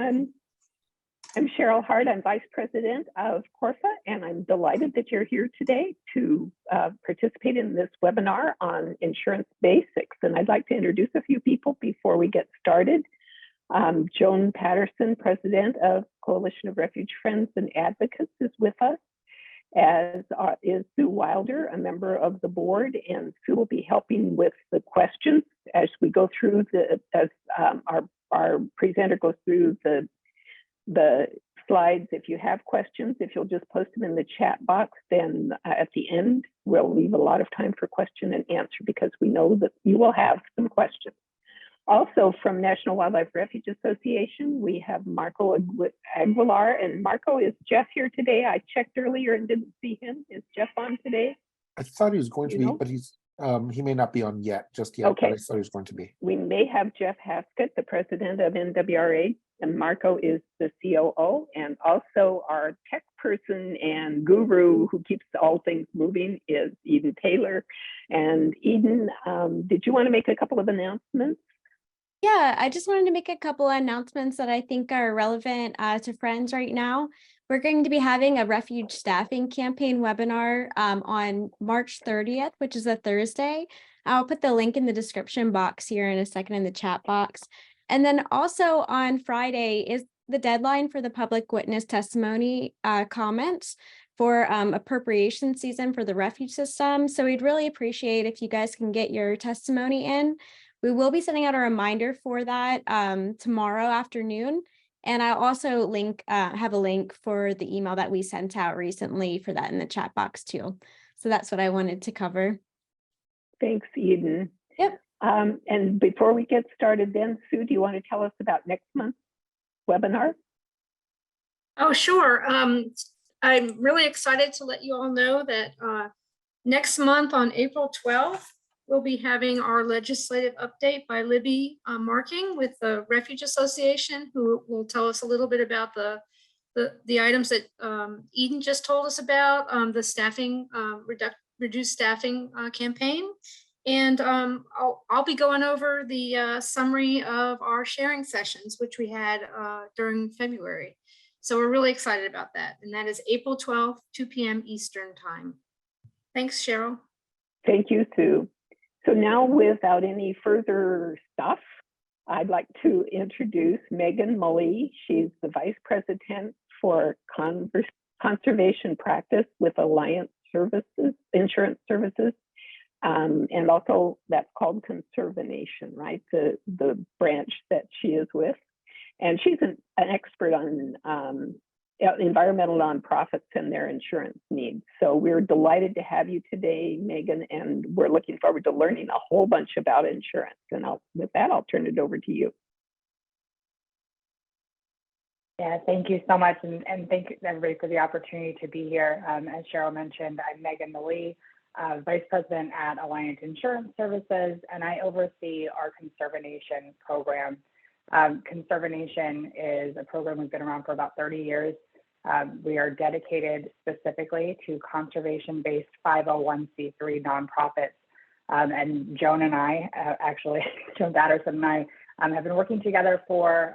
everyone. I'm Cheryl Hart. I'm Vice President of Corfa, and I'm delighted that you're here today to participate in this webinar on insurance basics. And I'd like to introduce a few people before we get started. Joan Patterson, President of Coalition of Refuge Friends and Advocates, is with us, as is Sue Wilder, a member of the board, and Sue will be helping with the questions as we go through our presenter goes through the slides. If you have questions, if you'll just post them in the chat box, then at the end, we'll leave a lot of time for question and answer because we know that you will have some questions. Also from National Wildlife Refuge Association, we have Marco Aguilar. And Marco, is Jeff here today? I checked earlier and didn't see him. Is Jeff on today? I thought he was going to be, but he may not be on just yet. Okay. But I thought he was going to be. We may have Jeff Haskett, the president of NWRA, and Marco is the COO, and also our tech person and guru who keeps all things moving is Eden Taylor. And Eden, did you want to make a couple of announcements? Yeah, I just wanted to make a couple of announcements that I think are relevant to friends right now. We're going to be having a Refuge staffing campaign webinar on March 30th, which is a Thursday. I'll put the link in the description box here in a second in the chat box. And then also on Friday is the deadline for the public witness testimony comments for appropriation season for the refuge system. So we'd really appreciate if you guys can get your testimony in. We will be sending out a reminder for that tomorrow afternoon. And I'll also have a link for the email that we sent out recently for that in the chat box too. So that's what I wanted to cover. Thanks, Eden. Yep. And before we get started then, Sue, do you want to tell us about next month's webinar? Oh, sure. I'm really excited to let you all know that next month on April 12th, we'll be having our legislative update by Libby Marking with the Refuge Association, who will tell us a little bit about the items that Eden just told us about, the staffing, reduced staffing campaign. And I'll be going over the summary of our sharing sessions, which we had during February. So we're really excited about that. And that is April 12th, 2 p.m. Eastern time. Thanks, Cheryl. Thank you, Sue. So now, without any further stuff, I'd like to introduce Megan Mully. She's the Vice President for Conservation Practice with Alliance Services, Insurance Services. And also that's called Conservation, right? The branch that she is with. And she's an expert on environmental nonprofits and their insurance needs. So we're delighted to have you today, Megan, and we're looking forward to learning a whole bunch about insurance. And with that, I'll turn it over to you. Yeah, thank you so much. And thank you everybody for the opportunity to be here. As Cheryl mentioned, I'm Megan Mully, Vice President at Alliance Insurance Services, and I oversee our Conservation program. Conservation is a program we've been around for about 30 years. We are dedicated specifically to conservation-based 501c3 nonprofits. And Joan and I, actually, Joan Patterson and I, have been working together for,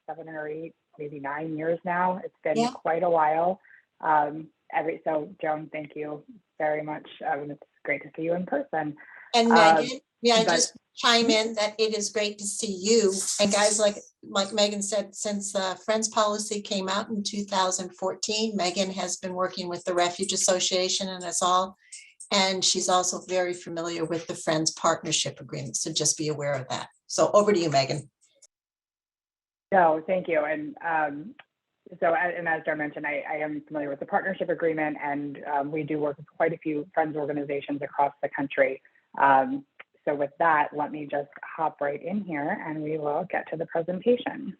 7 or 8, maybe 9 years now. It's been quite a while. So Joan, thank you very much. It's great to see you in person. And Megan, just chime in that it is great to see you. And guys, like Megan said, since the Friends policy came out in 2014, Megan has been working with the Refuge Association and us all. And she's also very familiar with the Friends Partnership Agreement. So just be aware of that. So over to you, Megan. No, thank you. And as Joe mentioned, I am familiar with the partnership agreement, and we do work with quite a few Friends organizations across the country. So with that, let me just hop right in here and we will get to the presentation.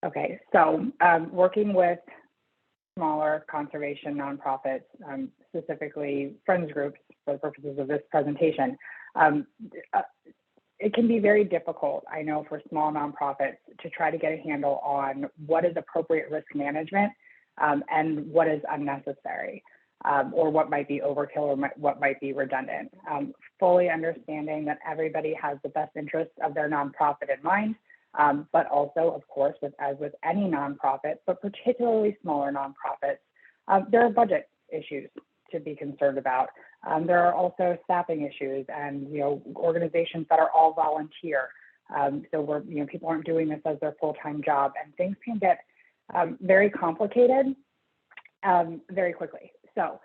Okay, so working with smaller conservation nonprofits, specifically Friends groups for the purposes of this presentation, it can be very difficult, I know, for small nonprofits to try to get a handle on what is appropriate risk management and what is unnecessary. or what might be overkill or what might be redundant. Fully understanding that everybody has the best interest of their nonprofit in mind, but also, of course, as with any nonprofit, but particularly smaller nonprofits, there are budget issues to be concerned about. There are also staffing issues and organizations that are all volunteer. So people aren't doing this as their full-time job, and things can get very complicated very quickly. So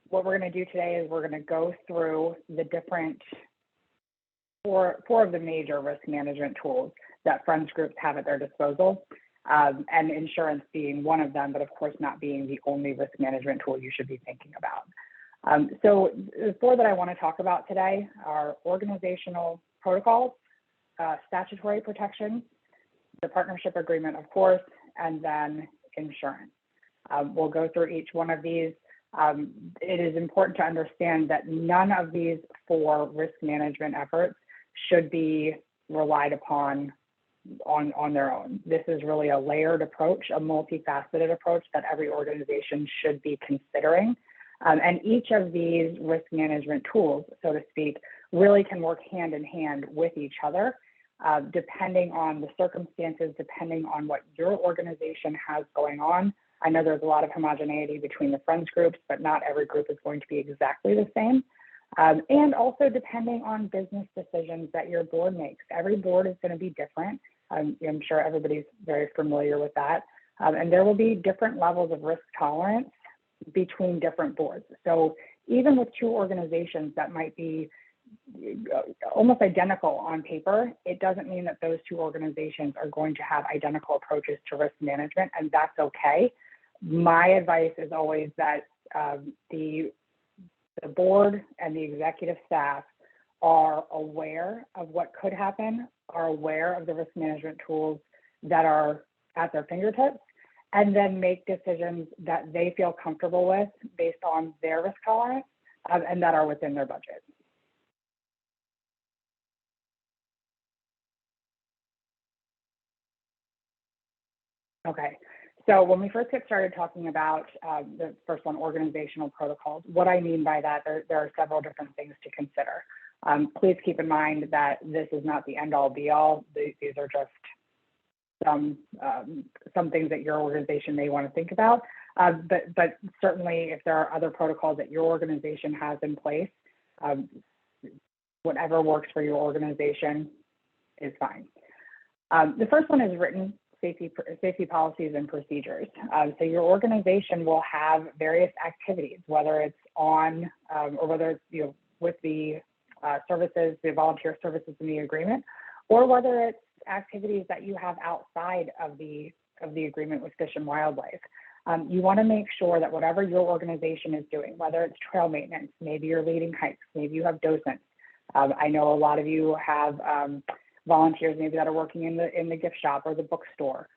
what we're going to do today is we're going to go through the different four of the major risk management tools that Friends groups have at their disposal, and insurance being one of them, but of course not being the only risk management tool you should be thinking about. So the four that I want to talk about today are organizational protocols, statutory protections, the partnership agreement, of course, and then insurance. We'll go through each one of these. It is important to understand that none of these four risk management efforts should be relied upon on their own. This is really a layered approach, a multifaceted approach that every organization should be considering. And each of these risk management tools, so to speak, really can work hand in hand with each other, depending on the circumstances, depending on what your organization has going on. I know there's a lot of homogeneity between the Friends groups, but not every group is going to be exactly the same. And also depending on business decisions that your board makes. Every board is going to be different. I'm sure everybody's very familiar with that. And there will be different levels of risk tolerance between different boards. So even with two organizations that might be almost identical on paper, it doesn't mean that those two organizations are going to have identical approaches to risk management, and that's okay. My advice is always that the board and the executive staff are aware of what could happen, are aware of the risk management tools that are at their fingertips, and then make decisions that they feel comfortable with based on their risk tolerance and that are within their budget. Okay, so when we first get started talking about the first one, organizational protocols, what I mean by that, there are several different things to consider. Please keep in mind that this is not the end all be all. These are just some things that your organization may want to think about. But certainly if there are other protocols that your organization has in place, whatever works for your organization is fine. The first one is written safety policies and procedures. So your organization will have various activities, whether it's on or whether it's with the services, the volunteer services in the agreement, or whether it's activities that you have outside of the agreement with Fish and Wildlife. You want to make sure that whatever your organization is doing, whether it's trail maintenance, maybe you're leading hikes, maybe you have docents. I know a lot of you have volunteers maybe that are working in the gift shop or the bookstore.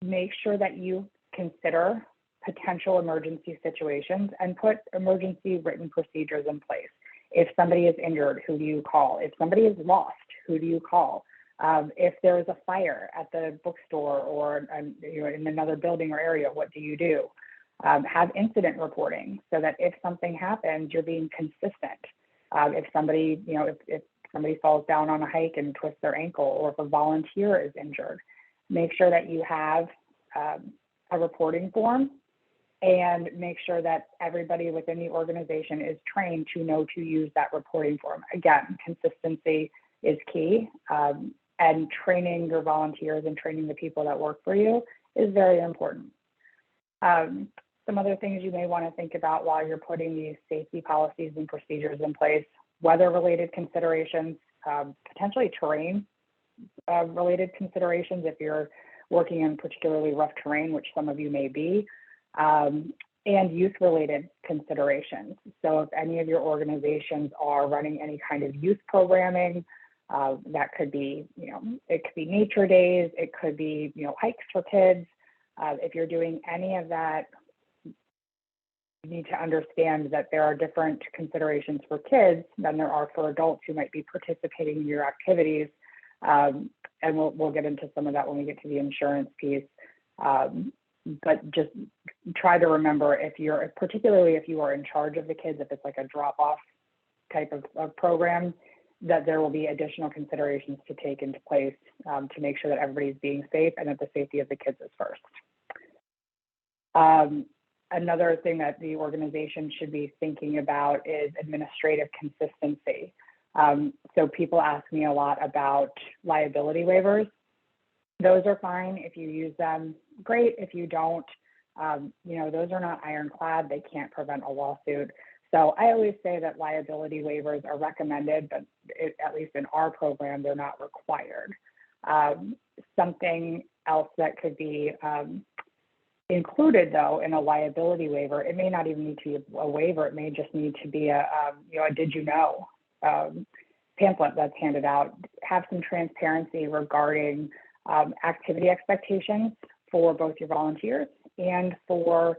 Make sure that you consider potential emergency situations and put emergency written procedures in place. If somebody is injured, who do you call? If somebody is lost, who do you call? If there is a fire at the bookstore or in another building or area, what do you do? Have incident reporting so that if something happens, you're being consistent. If somebody, if somebody falls down on a hike and twists their ankle, or if a volunteer is injured, make sure that you have a reporting form, and make sure that everybody within the organization is trained to know to use that reporting form. Again, consistency is key, and training your volunteers and training the people that work for you is very important. Some other things you may want to think about while you're putting these safety policies and procedures in place: weather-related considerations, potentially terrain-related considerations if you're working in particularly rough terrain, which some of you may be, and youth-related considerations. So if any of your organizations are running any kind of youth programming, that could be, it could be nature days, it could be, hikes for kids. If you're doing any of that, you need to understand that there are different considerations for kids than there are for adults who might be participating in your activities. And we'll get into some of that when we get to the insurance piece. but just try to remember particularly if you are in charge of the kids, if it's like a drop-off type of program, that there will be additional considerations to take into place to make sure that everybody's being safe and that the safety of the kids is first. Another thing that the organization should be thinking about is administrative consistency. So people ask me a lot about liability waivers. Those are fine. If you use them, great. If you don't, those are not ironclad. They can't prevent a lawsuit. So I always say that liability waivers are recommended, but at least in our program, they're not required. Something else that could be included though in a liability waiver, it may not even need to be a waiver. It may just need to be a did you know pamphlet that's handed out. Have some transparency regarding activity expectations for both your volunteers and for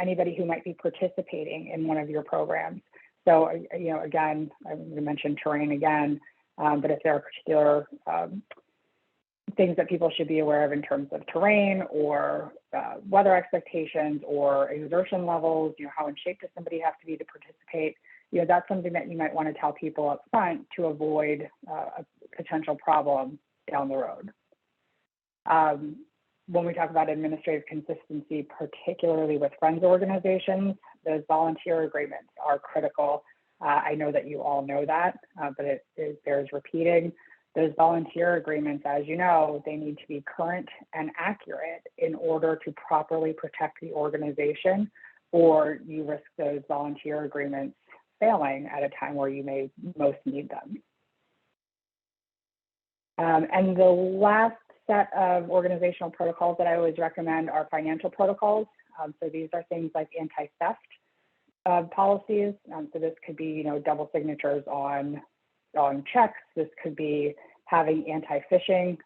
anybody who might be participating in one of your programs. So, again, I'm going to mention terrain again, but if there are particular things that people should be aware of in terms of terrain or weather expectations or exertion levels, how in shape does somebody have to be to participate, that's something that you might want to tell people up front to avoid a potential problem down the road. When we talk about administrative consistency, particularly with friends organizations, those volunteer agreements are critical. I know that you all know that, but it bears repeating. Those volunteer agreements, as you know, they need to be current and accurate in order to properly protect the organization, or you risk those volunteer agreements failing at a time where you may most need them. And the last set of organizational protocols that I always recommend are financial protocols. So these are things like anti-theft policies. So this could be, double signatures on checks. This could be having anti-phishing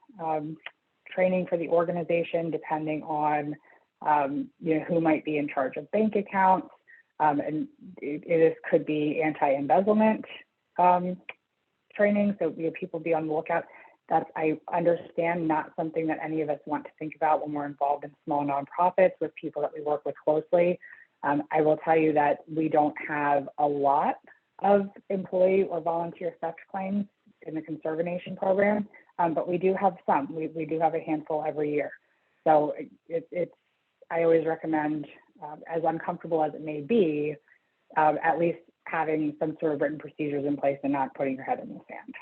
training for the organization, depending on who might be in charge of bank accounts. And this could be anti-embezzlement training. So people be on the lookout. That's, I understand, not something that any of us want to think about when we're involved in small nonprofits with people that we work with closely. I will tell you that we don't have a lot of employee or volunteer theft claims in the conservation program, but we do have some. We do have a handful every year. So I always recommend, as uncomfortable as it may be, at least having some sort of written procedures in place and not putting your head in the sand.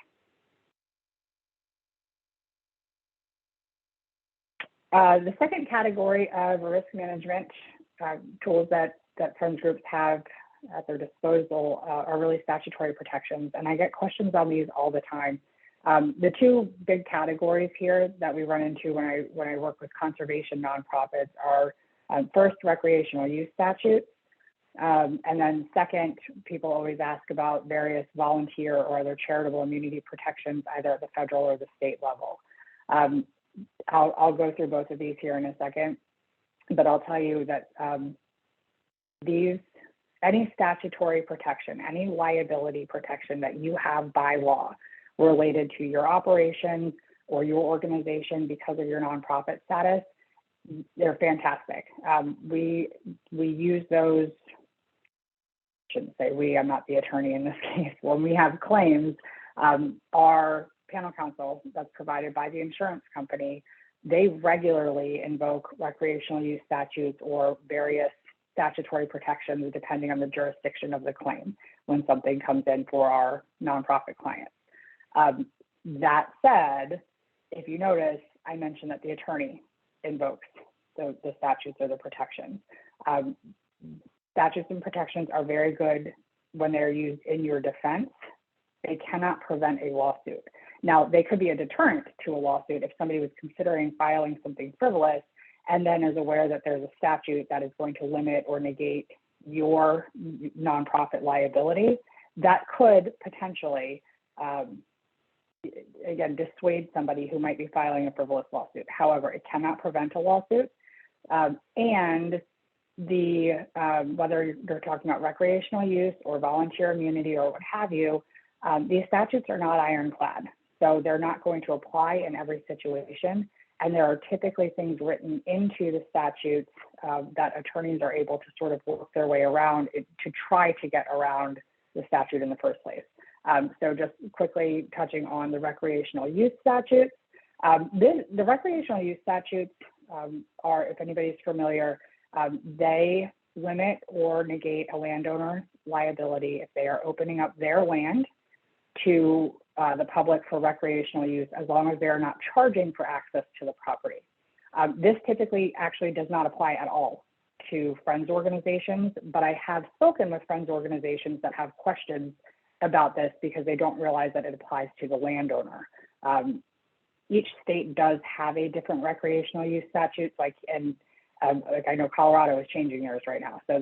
The second category of risk management tools that friends groups have at their disposal are really statutory protections. And I get questions on these all the time. The two big categories here that we run into when I work with conservation nonprofits are first, recreational use statutes. And then second, people always ask about various volunteer or other charitable immunity protections, either at the federal or the state level. I'll go through both of these here in a second, but I'll tell you that any statutory protection, any liability protection that you have by law related to your operation or your organization because of your nonprofit status, they're fantastic. We use those, shouldn't say we, I'm not the attorney in this case. When we have claims, our panel counsel that's provided by the insurance company, they regularly invoke recreational use statutes or various statutory protections depending on the jurisdiction of the claim when something comes in for our nonprofit clients. That said, if you notice, I mentioned that the attorney invokes the statutes or the protections. Statutes and protections are very good when they're used in your defense. They cannot prevent a lawsuit. Now, they could be a deterrent to a lawsuit if somebody was considering filing something frivolous and then is aware that there's a statute that is going to limit or negate your nonprofit liability. That could potentially, again, dissuade somebody who might be filing a frivolous lawsuit. However, it cannot prevent a lawsuit. And whether you're talking about recreational use or volunteer immunity or what have you, these statutes are not ironclad. So they're not going to apply in every situation. And there are typically things written into the statutes that attorneys are able to sort of work their way around to try to get around the statute in the first place. So just quickly touching on the recreational use statutes. The recreational use statutes are, if anybody's familiar, they limit or negate a landowner's liability if they are opening up their land to the public for recreational use, as long as they're not charging for access to the property. This typically actually does not apply at all to Friends organizations, but I have spoken with Friends organizations that have questions about this because they don't realize that it applies to the landowner. Each state does have a different recreational use statutes, like I know Colorado is changing theirs right now, so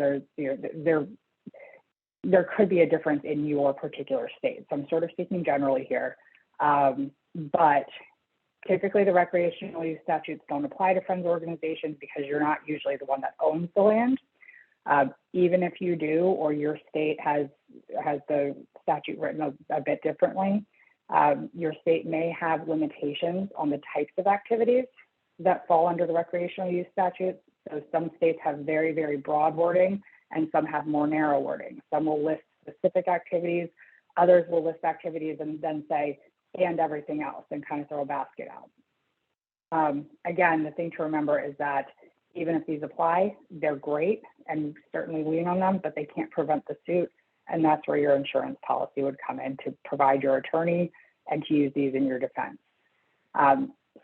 there could be a difference in your particular state. So I'm sort of speaking generally here, but typically the recreational use statutes don't apply to Friends organizations because you're not usually the one that owns the land. Even if you do, or your state has the statute written a bit differently, your state may have limitations on the types of activities that fall under the recreational use statutes. So some states have very, very broad wording, and some have more narrow wording. Some will list specific activities, others will list activities and then say, and everything else, and kind of throw a basket out. Again, the thing to remember is that even if these apply, they're great and certainly lean on them, but they can't prevent the suit. And that's where your insurance policy would come in to provide your attorney and to use these in your defense.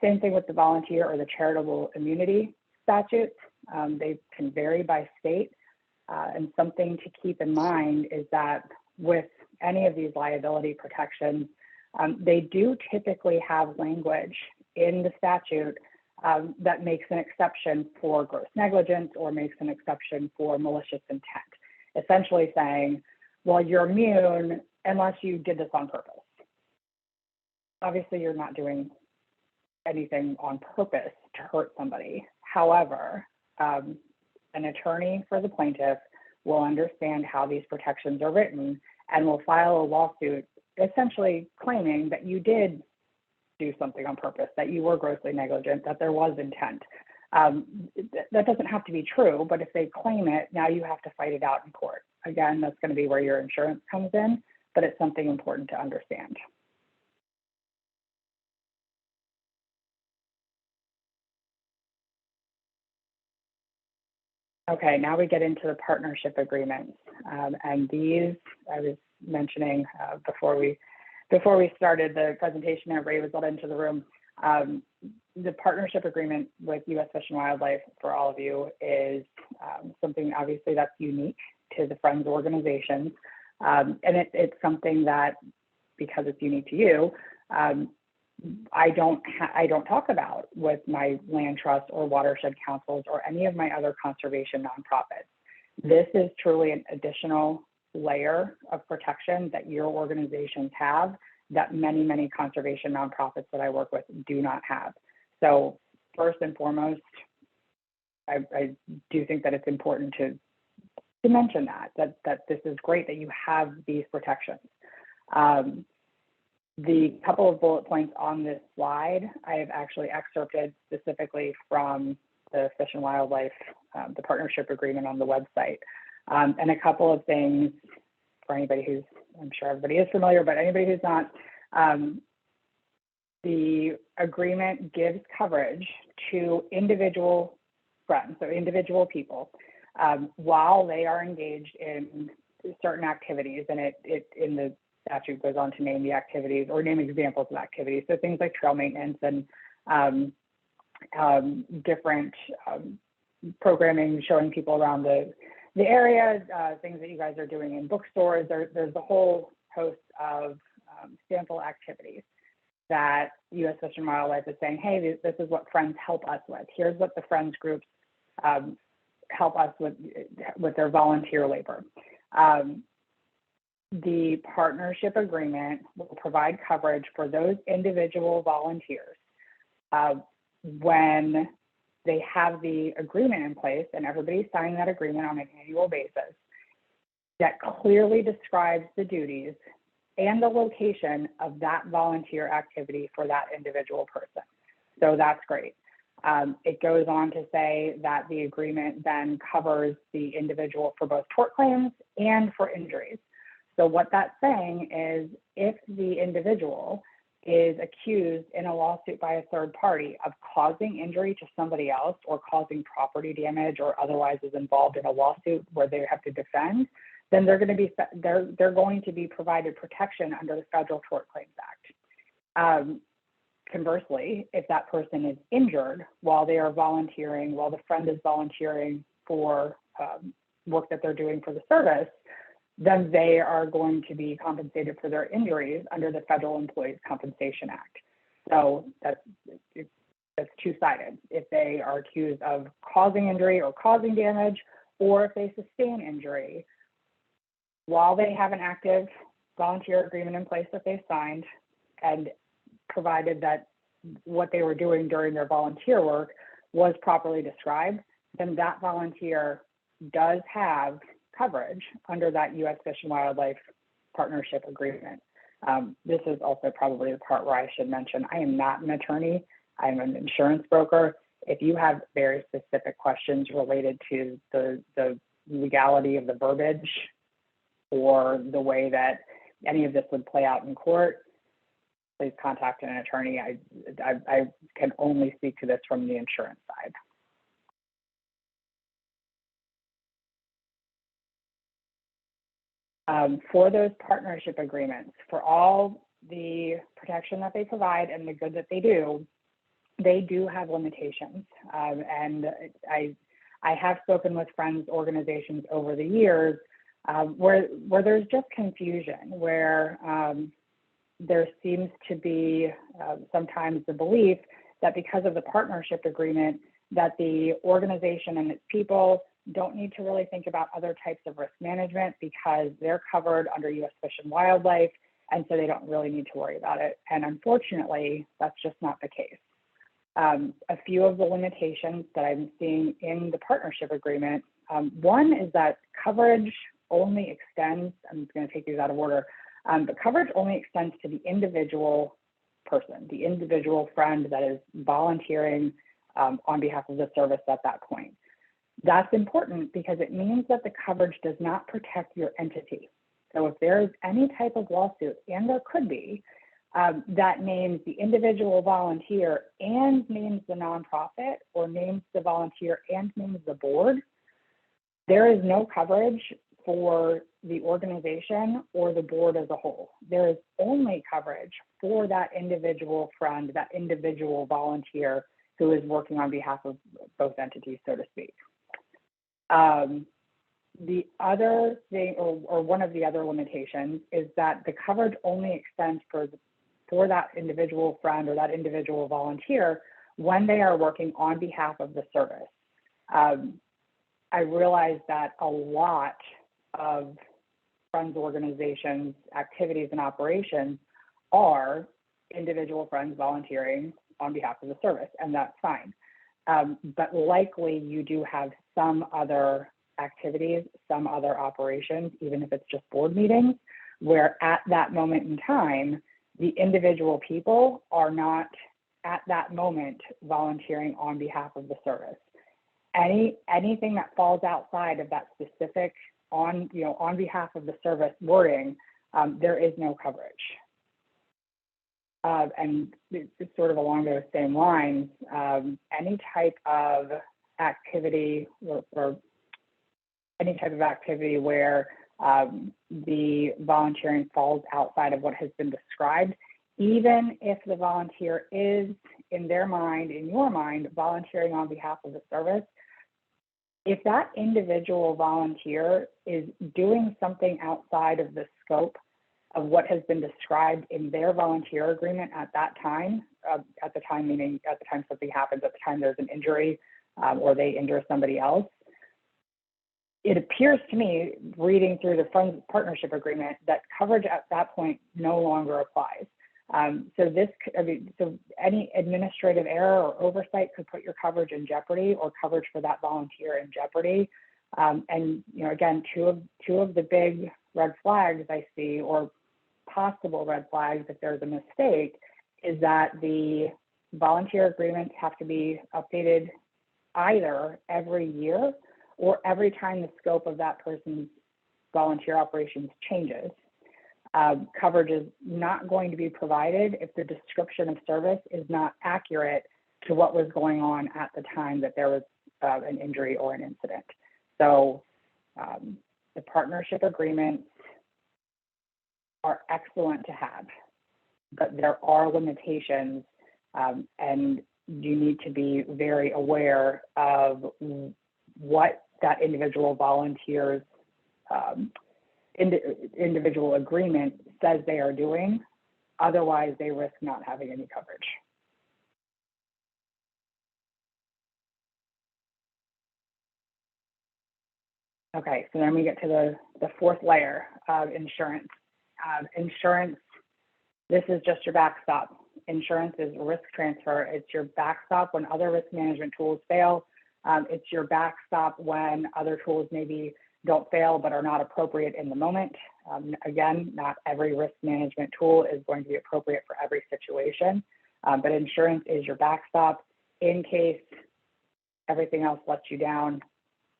Same thing with the volunteer or the charitable immunity statutes. They can vary by state. And something to keep in mind is that with any of these liability protections, they do typically have language in the statute that makes an exception for gross negligence or makes an exception for malicious intent, essentially saying, well, you're immune unless you did this on purpose. Obviously, you're not doing anything on purpose to hurt somebody. However, an attorney for the plaintiff will understand how these protections are written and will file a lawsuit essentially claiming that you did do something on purpose, that you were grossly negligent, that there was intent. That doesn't have to be true, but if they claim it, now you have to fight it out in court. Again, that's going to be where your insurance comes in, but it's something important to understand. Okay, now we get into the partnership agreements, and these I was mentioning before we started the presentation. And Ray was let into the room. The partnership agreement with U.S. Fish and Wildlife for all of you is something obviously that's unique to the Friends organizations, and it's something that, because it's unique to you, I don't talk about with my land trust or watershed councils or any of my other conservation nonprofits. This is truly an additional layer of protection that your organizations have that many, many conservation nonprofits that I work with do not have. So first and foremost, I do think that it's important to mention that this is great that you have these protections. The couple of bullet points on this slide, I have actually excerpted specifically from the Fish and Wildlife, the partnership agreement on the website. And a couple of things for anybody who's, I'm sure everybody is familiar, but anybody who's not, the agreement gives coverage to individual friends, so individual people, while they are engaged in certain activities, and it in the statute goes on to name the activities or name examples of activities. So things like trail maintenance and different programming, showing people around the area, things that you guys are doing in bookstores. There's a whole host of sample activities that U.S. Fish and Wildlife is saying, hey, this is what Friends help us with. Here's what the Friends groups help us with their volunteer labor. The partnership agreement will provide coverage for those individual volunteers when they have the agreement in place, and everybody's signing that agreement on an annual basis, that clearly describes the duties and the location of that volunteer activity for that individual person. So that's great. It goes on to say that the agreement then covers the individual for both tort claims and for injuries. So what that's saying is if the individual is accused in a lawsuit by a third party of causing injury to somebody else or causing property damage or otherwise is involved in a lawsuit where they have to defend, then they're going to be provided protection under the Federal Tort Claims Act. Conversely, if that person is injured while they are volunteering, while the friend is volunteering for work that they're doing for the service, then they are going to be compensated for their injuries under the Federal Employees Compensation Act. So that's two-sided. If they are accused of causing injury or causing damage, or if they sustain injury while they have an active volunteer agreement in place that they've signed, and provided that what they were doing during their volunteer work was properly described, then that volunteer does have coverage under that U.S. Fish and Wildlife Partnership Agreement. This is also probably the part where I should mention, I am not an attorney, I'm an insurance broker. If you have very specific questions related to the legality of the verbiage or the way that any of this would play out in court, please contact an attorney. I can only speak to this from the insurance side. For those partnership agreements, for all the protection that they provide and the good that they do have limitations. And I have spoken with friends organizations over the years where there's just confusion, where there seems to be sometimes the belief that because of the partnership agreement that the organization and its people don't need to really think about other types of risk management because they're covered under U.S. Fish and Wildlife, and so they don't really need to worry about it. And unfortunately, that's just not the case. A few of the limitations that I'm seeing in the partnership agreement, one is that coverage only extends, I'm going to take these out of order, but coverage only extends to the individual person, the individual friend that is volunteering on behalf of the service at that point. That's important because it means that the coverage does not protect your entity. So if there is any type of lawsuit, and there could be, that names the individual volunteer and names the nonprofit, or names the volunteer and names the board, there is no coverage for the organization or the board as a whole. There is only coverage for that individual friend, that individual volunteer who is working on behalf of both entities, so to speak. The other thing, or one of the other limitations, is that the coverage only extends for that individual friend or that individual volunteer when they are working on behalf of the service. I realize that a lot of friends organizations, activities and operations are individual friends volunteering on behalf of the service, and that's fine. But likely you do have some other activities, some other operations, even if it's just board meetings, where at that moment in time, the individual people are not at that moment volunteering on behalf of the service. Anything that falls outside of that specific on behalf of the service wording, there is no coverage. And it's sort of along those same lines, any type of activity or any type of activity where the volunteering falls outside of what has been described, even if the volunteer is, in their mind, in your mind, volunteering on behalf of the service, if that individual volunteer is doing something outside of the scope of what has been described in their volunteer agreement at that time, meaning at the time something happens, at the time there's an injury or they injure somebody else, it appears to me, reading through the Friends Partnership Agreement, that coverage at that point no longer applies. So any administrative error or oversight could put your coverage in jeopardy, or coverage for that volunteer in jeopardy. And again, two of the big red flags I see, or possible red flags if there's a mistake, is that the volunteer agreements have to be updated either every year or every time the scope of that person's volunteer operations changes. Coverage is not going to be provided if the description of service is not accurate to what was going on at the time that there was an injury or an incident. So the partnership agreements are excellent to have, but there are limitations, and you need to be very aware of what that individual volunteer's individual agreement says they are doing. Otherwise, they risk not having any coverage. Okay, so then we get to the fourth layer of insurance. Insurance, this is just your backstop. Insurance is risk transfer. It's your backstop when other risk management tools fail. It's your backstop when other tools maybe don't fail but are not appropriate in the moment. Again, not every risk management tool is going to be appropriate for every situation, but insurance is your backstop in case everything else lets you down.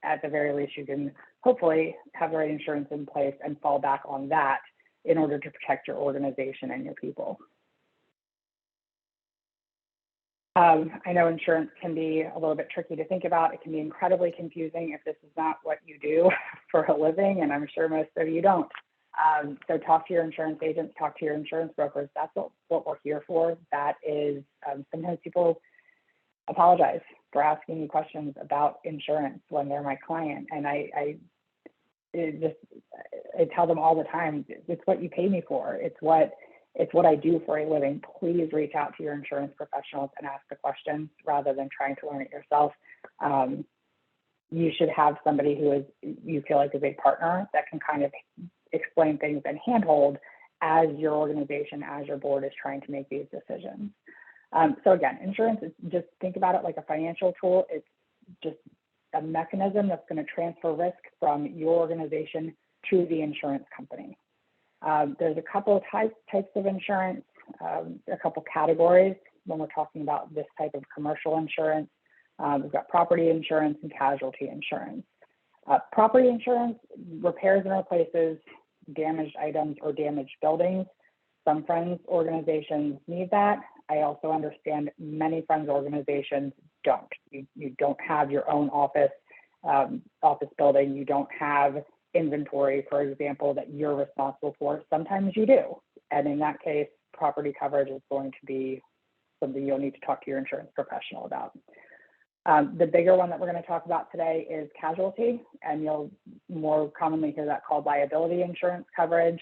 At the very least, you can hopefully have the right insurance in place and fall back on that in order to protect your organization and your people. I know insurance can be a little bit tricky to think about. It can be incredibly confusing if this is not what you do for a living, and I'm sure most of you don't. So talk to your insurance agents, talk to your insurance brokers. That's what we're here for. That is, sometimes people apologize for asking me questions about insurance when they're my client, and I tell them all the time, it's what you pay me for. It's what I do for a living. Please reach out to your insurance professionals and ask the questions rather than trying to learn it yourself. You should have somebody who is, you feel like is a partner that can kind of explain things and handhold as your organization, as your board is trying to make these decisions. So again, insurance is, just think about it like a financial tool. It's just a mechanism that's going to transfer risk from your organization to the insurance company. There's a couple of types of insurance, a couple categories when we're talking about this type of commercial insurance. We've got property insurance and casualty insurance. Property insurance repairs and replaces damaged items or damaged buildings. Some friends organizations need that. I also understand many friends organizations don't. You don't have your own office building. You don't have inventory, for example, that you're responsible for. Sometimes you do. And in that case, property coverage is going to be something you'll need to talk to your insurance professional about. The bigger one that we're going to talk about today is casualty, and you'll more commonly hear that called liability insurance coverage.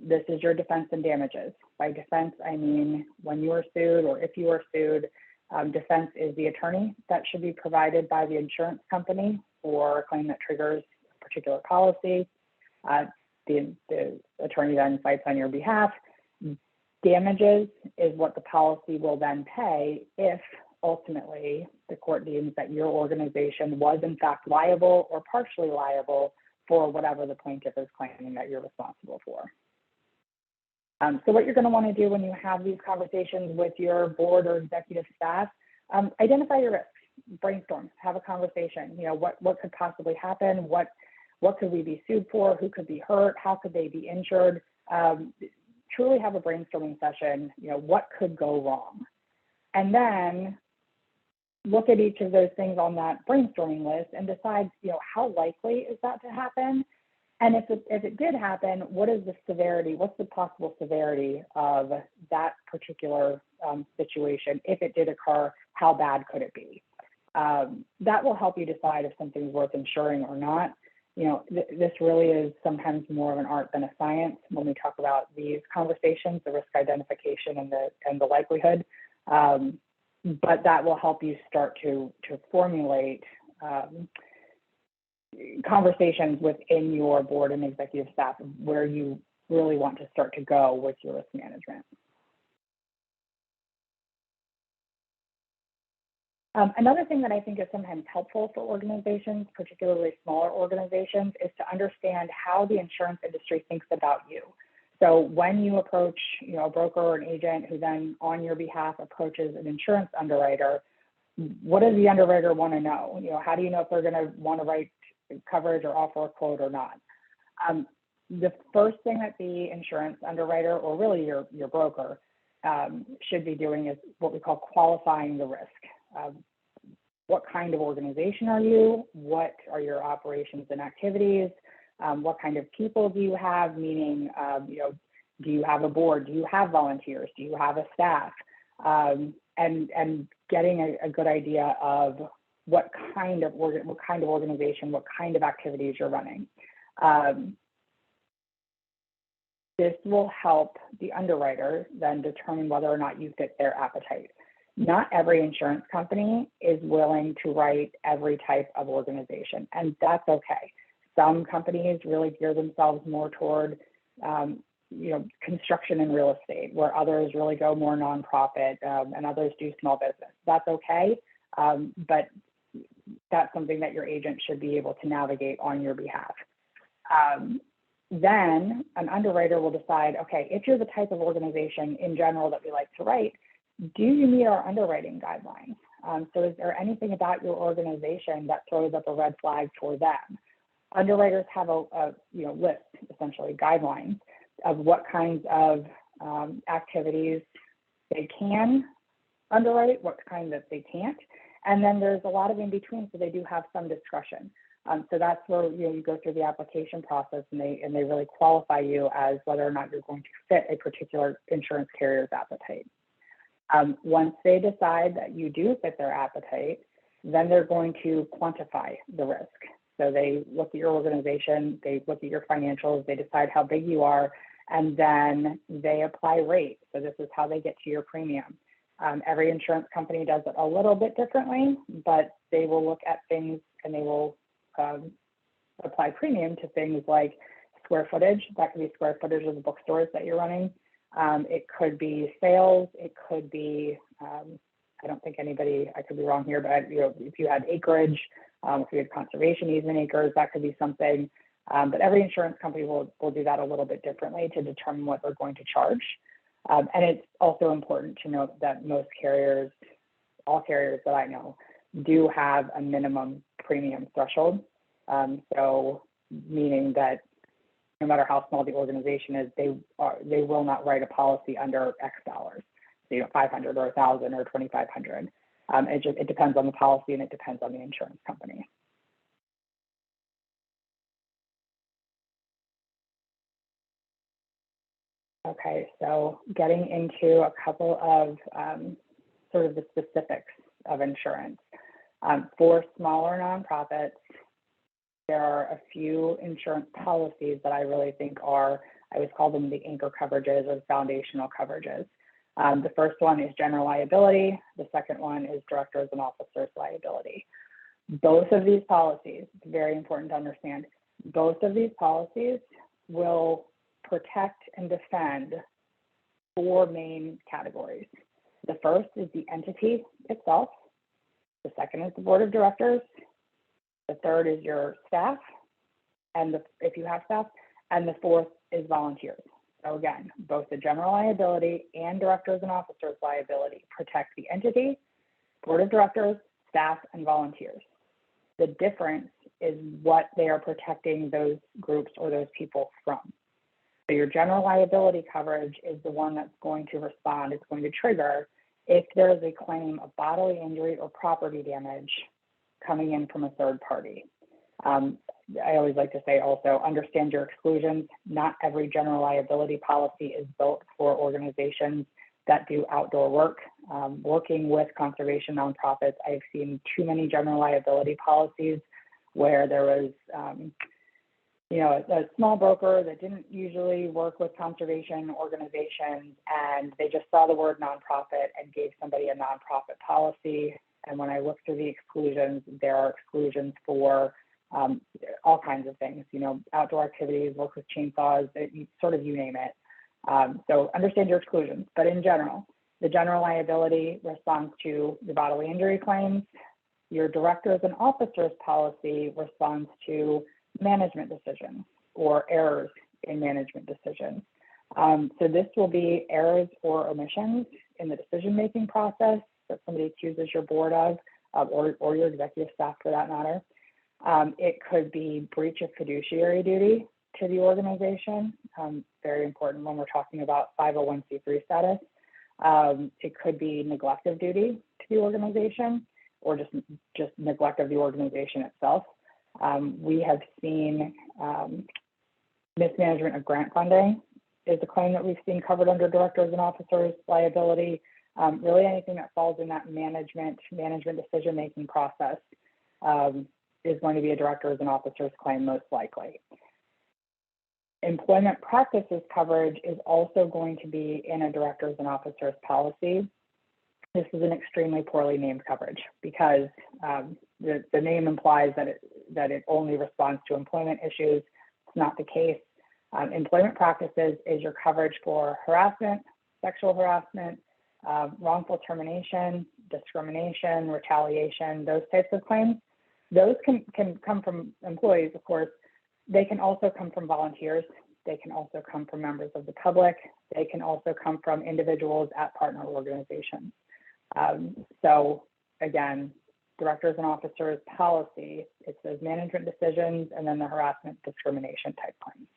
This is your defense and damages. By defense, I mean when you are sued or if you are sued, defense is the attorney that should be provided by the insurance company for a claim that triggers a particular policy. The attorney then fights on your behalf. Damages is what the policy will then pay if ultimately the court deems that your organization was in fact liable or partially liable for whatever the plaintiff is claiming that you're responsible for. So what you're going to want to do when you have these conversations with your board or executive staff, identify your risks, brainstorm, have a conversation. You know, what could possibly happen? What could we be sued for? Who could be hurt? How could they be injured? Truly have a brainstorming session. You know, what could go wrong? And then look at each of those things on that brainstorming list and decide, you know, how likely is that to happen? And if it did happen, what is the severity? What's the possible severity of that particular situation? If it did occur, how bad could it be? That will help you decide if something's worth insuring or not. You know, this really is sometimes more of an art than a science when we talk about these conversations, the risk identification and the likelihood. But that will help you start to formulate conversations within your board and executive staff where you really want to start to go with your risk management. Another thing that I think is sometimes helpful for organizations, particularly smaller organizations, is to understand how the insurance industry thinks about you. So when you approach, a broker or an agent who then on your behalf approaches an insurance underwriter, what does the underwriter want to know? How do you know if they're going to want to write coverage or offer a quote or not? The first thing that the insurance underwriter, or really your broker, should be doing is what we call qualifying the risk. What kind of organization are you? What are your operations and activities? What kind of people do you have? Meaning, do you have a board? Do you have volunteers? Do you have a staff? And getting a good idea of what kind of organization, what kind of activities you're running. This will help the underwriter then determine whether or not you fit their appetite. Not every insurance company is willing to write every type of organization, and that's okay. Some companies really gear themselves more toward, construction and real estate, where others really go more nonprofit, and others do small business. That's okay, but that's something that your agent should be able to navigate on your behalf. Then an underwriter will decide, okay, if you're the type of organization in general that we like to write, do you meet our underwriting guidelines? So is there anything about your organization that throws up a red flag for them? Underwriters have a list, essentially guidelines of what kinds of activities they can underwrite, what kind that they can't. And then there's a lot of in between, so they do have some discretion. So that's where you go through the application process, and they really qualify you as whether or not you're going to fit a particular insurance carrier's appetite. Once they decide that you do fit their appetite, then they're going to quantify the risk. So they look at your organization, they look at your financials, they decide how big you are, and then they apply rates. So this is how they get to your premium. Every insurance company does it a little bit differently, but they will look at things and they will apply premium to things like square footage. That could be square footage of the bookstores that you're running. It could be sales. It could be, I don't think anybody, I could be wrong here, but if you had acreage, if you had conservation easement acres, that could be something. But every insurance company will do that a little bit differently to determine what they're going to charge. And it's also important to note that most carriers, all carriers that I know, do have a minimum premium threshold. So meaning that no matter how small the organization is, they will not write a policy under X dollars. So, 500 or 1,000 or 2,500. It depends on the policy and it depends on the insurance company. Okay, so getting into a couple of sort of the specifics of insurance. For smaller nonprofits, there are a few insurance policies that I really think are, I would call them the anchor coverages or foundational coverages. The first one is general liability. The second one is directors and officers liability. Both of these policies, it's very important to understand, both of these policies will protect and defend four main categories. The first is the entity itself. The second is the board of directors. The third is your staff, and if you have staff, and the fourth is volunteers. So again, both the general liability and directors and officers liability protect the entity, board of directors, staff, and volunteers. The difference is what they are protecting those groups or those people from. So your general liability coverage is the one that's going to respond, it's going to trigger if there is a claim of bodily injury or property damage coming in from a third party. I always like to say also, understand your exclusions. Not every general liability policy is built for organizations that do outdoor work. Working with conservation nonprofits, I've seen too many general liability policies where there was a small broker that didn't usually work with conservation organizations, and they just saw the word nonprofit and gave somebody a nonprofit policy. And when I look through the exclusions, there are exclusions for all kinds of things, outdoor activities, work with chainsaws, you name it. So understand your exclusions, but in general, the general liability responds to the bodily injury claims. Your directors and officers policy responds to management decisions or errors in management decisions. So this will be errors or omissions in the decision-making process that somebody accuses your board of, or your executive staff for that matter. It could be breach of fiduciary duty to the organization, very important when we're talking about 501c3 status. It could be neglect of duty to the organization, or just neglect of the organization itself. We have seen mismanagement of grant funding is a claim that we've seen covered under directors and officers liability. Really anything that falls in that management decision-making process is going to be a directors and officers claim most likely. Employment practices coverage is also going to be in a directors and officers policy. This is an extremely poorly named coverage because the name implies that it only responds to employment issues. It's not the case. Employment practices is your coverage for harassment, sexual harassment, wrongful termination, discrimination, retaliation, those types of claims. Those can come from employees, of course. They can also come from volunteers. They can also come from members of the public. They can also come from individuals at partner organizations. So again, directors and officers policy, it's those management decisions and then the harassment discrimination type claims.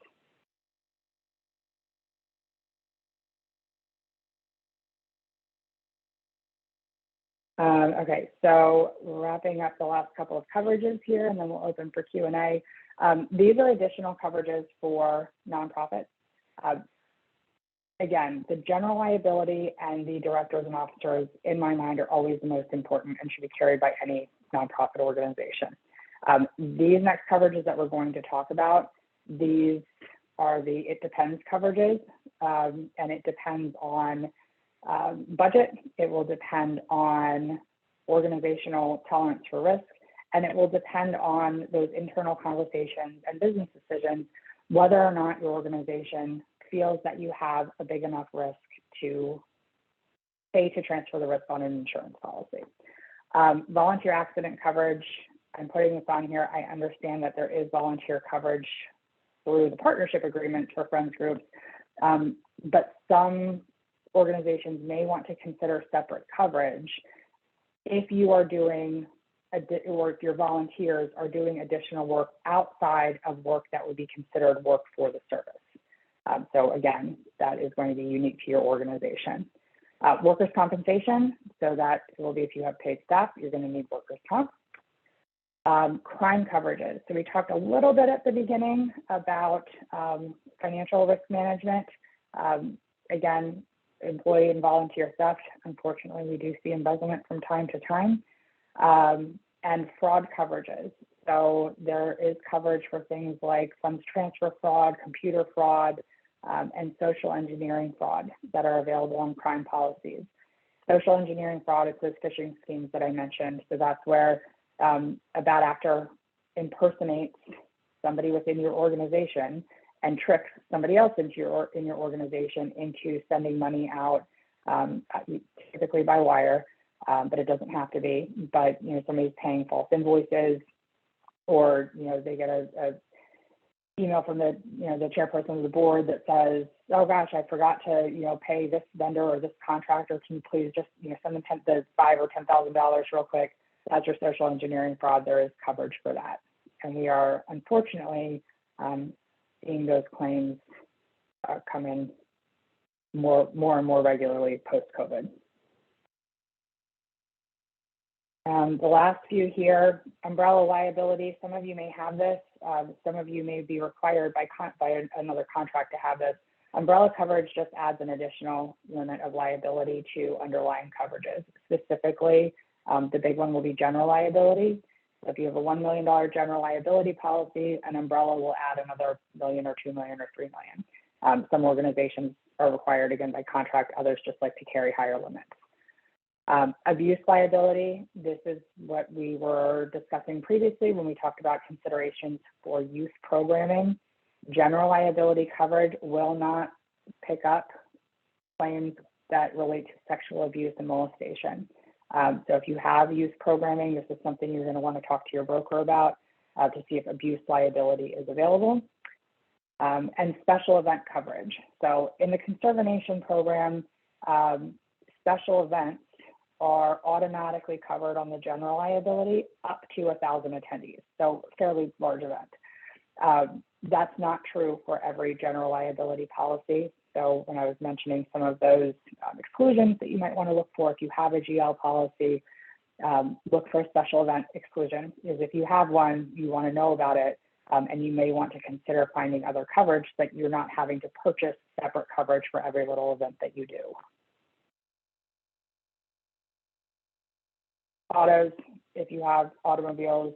Okay, so wrapping up the last couple of coverages here, and then we'll open for Q&A. These are additional coverages for nonprofits. Again, the general liability and the directors and officers, in my mind, are always the most important and should be carried by any nonprofit organization. These next coverages that we're going to talk about, these are the it depends coverages, and it depends on budget, it will depend on organizational tolerance for risk, and it will depend on those internal conversations and business decisions, whether or not your organization feels that you have a big enough risk to pay to transfer the risk on an insurance policy. Volunteer accident coverage, I'm putting this on here. I understand that there is volunteer coverage through the partnership agreements for friends groups, but some organizations may want to consider separate coverage if you are doing, or if your volunteers are doing additional work outside of work that would be considered work for the service. So again, that is going to be unique to your organization. Workers' compensation, so that will be if you have paid staff, you're going to need workers' comp. Crime coverages. So we talked a little bit at the beginning about financial risk management. Again, employee and volunteer theft. Unfortunately, we do see embezzlement from time to time. And fraud coverages. So there is coverage for things like funds transfer fraud, computer fraud, and social engineering fraud that are available on crime policies. Social engineering fraud is those phishing schemes that I mentioned. So that's where a bad actor impersonates somebody within your organization and tricks somebody else in your organization into sending money out, typically by wire, but it doesn't have to be. But somebody's paying false invoices, or they get a email from the the chairperson of the board that says, "Oh gosh, I forgot to pay this vendor or this contractor. Can you please just send them the $5,000 or $10,000 real quick?" That's your social engineering fraud. There is coverage for that, and we are unfortunately seeing those claims come in more and more regularly post-COVID. The last few here, umbrella liability. Some of you may have this. Some of you may be required by another contract to have this. Umbrella coverage just adds an additional limit of liability to underlying coverages. Specifically, the big one will be general liability. So if you have a $1 million general liability policy, an umbrella will add another $1 million or $2 million or $3 million. Some organizations are required, again, by contract. Others just like to carry higher limits. Abuse liability, this is what we were discussing previously when we talked about considerations for youth programming. General liability coverage will not pick up claims that relate to sexual abuse and molestation. So if you have youth programming, this is something you're going to want to talk to your broker about to see if abuse liability is available. and special event coverage. So in the conservation program, special events are automatically covered on the general liability up to 1,000 attendees, so fairly large event. That's not true for every general liability policy. So when I was mentioning some of those exclusions that you might want to look for if you have a GL policy, look for a special event exclusion. Is if you have one, you want to know about it, and you may want to consider finding other coverage that you're not having to purchase separate coverage for every little event that you do. Autos, if you have automobiles,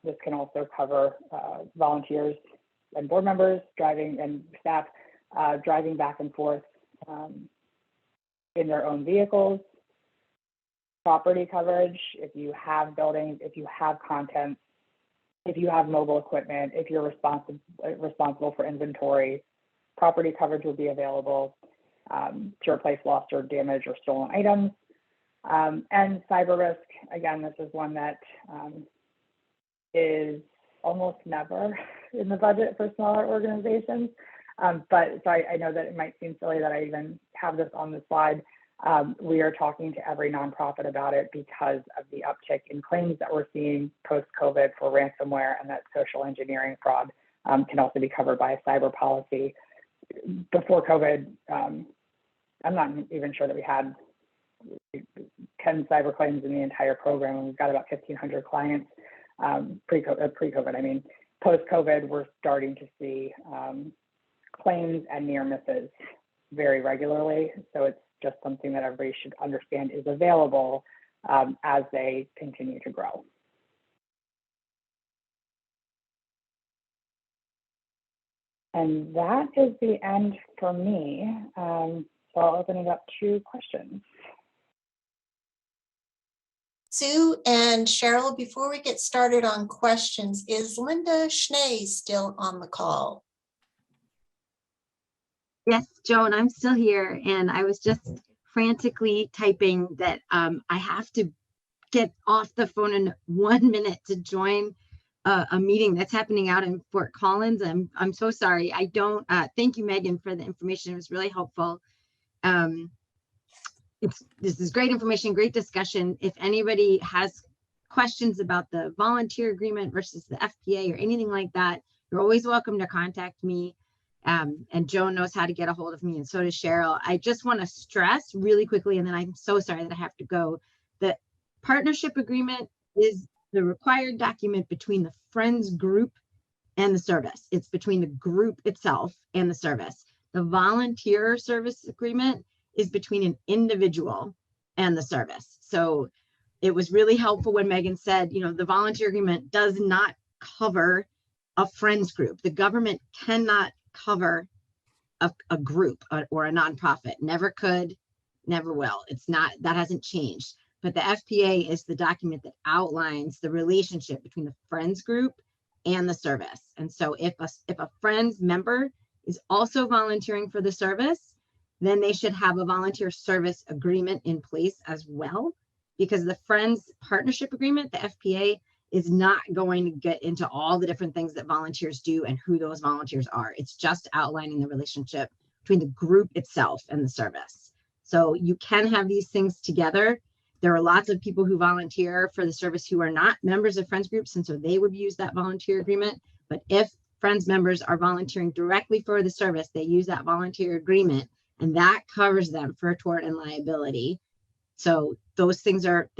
this can also cover volunteers and board members driving and staff driving back and forth in their own vehicles. Property coverage, if you have buildings, if you have contents, if you have mobile equipment, if you're responsible for inventory, property coverage will be available to replace lost or damaged or stolen items. And cyber risk, again, this is one that is almost never in the budget for smaller organizations. But so I know that it might seem silly that I even have this on the slide. We are talking to every nonprofit about it because of the uptick in claims that we're seeing post-COVID for ransomware, and that social engineering fraud can also be covered by a cyber policy. Before COVID, I'm not even sure that we had 10 cyber claims in the entire program, and we've got about 1,500 clients pre-COVID. I mean, post-COVID, we're starting to see claims and near misses very regularly. So it's just something that everybody should understand is available as they continue to grow. And that is the end for me. So I'll open it up to questions. Sue and Cheryl, before we get started on questions, is Linda Schnee still on the call? Yes, Joan, I'm still here, and I was just frantically typing that I have to get off the phone in 1 minute to join a meeting that's happening out in Fort Collins. I'm so sorry. I don't. Thank you, Megan, for the information. It was really helpful. This is great information, great discussion. If anybody has questions about the volunteer agreement versus the FPA or anything like that, you're always welcome to contact me. And Joan knows how to get a hold of me, and so does Cheryl. I just want to stress really quickly, and then I'm so sorry that I have to go. The partnership agreement is the required document between the Friends group and the service. It's between the group itself and the service. The volunteer service agreement is between an individual and the service. So it was really helpful when Megan said, you know, the volunteer agreement does not cover a Friends group. The government cannot cover a group or a nonprofit. Never could, never will. It's not, that hasn't changed. But the FPA is the document that outlines the relationship between the Friends group and the service. And so if a Friends member is also volunteering for the service, then they should have a volunteer service agreement in place as well, because the Friends partnership agreement, the FPA, is not going to get into all the different things that volunteers do and who those volunteers are. It's just outlining the relationship between the group itself and the service. So you can have these things together. There are lots of people who volunteer for the service who are not members of Friends groups, and so they would use that volunteer agreement. But if Friends members are volunteering directly for the service, they use that volunteer agreement, and that covers them for tort and liability. So those things are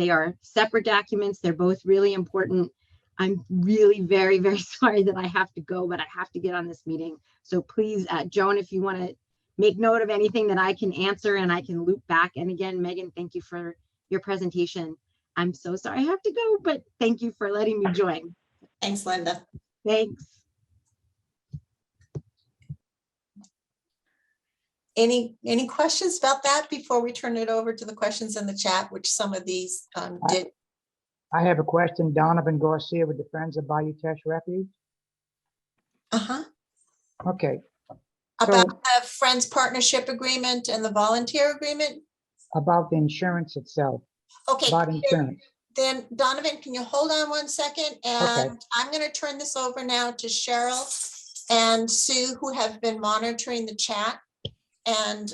separate documents. They're both really important. I'm really very, very sorry that I have to go, but I have to get on this meeting. So please, Joan, if you want to make note of anything that I can answer and I can loop back. And again, Megan, thank you for your presentation. I'm so sorry I have to go, but thank you for letting me join. Thanks, Linda. Thanks. Any questions about that before we turn it over to the questions in the chat, which some of these did? I have a question. Donovan Garcia with the Friends of Bayou Teche Refuge. Okay. About the Friends partnership agreement and the volunteer agreement? About the insurance itself. Okay. About insurance. Then Donovan, can you hold on 1 second? And okay. I'm going to turn this over now to Cheryl. and Sue, who have been monitoring the chat, and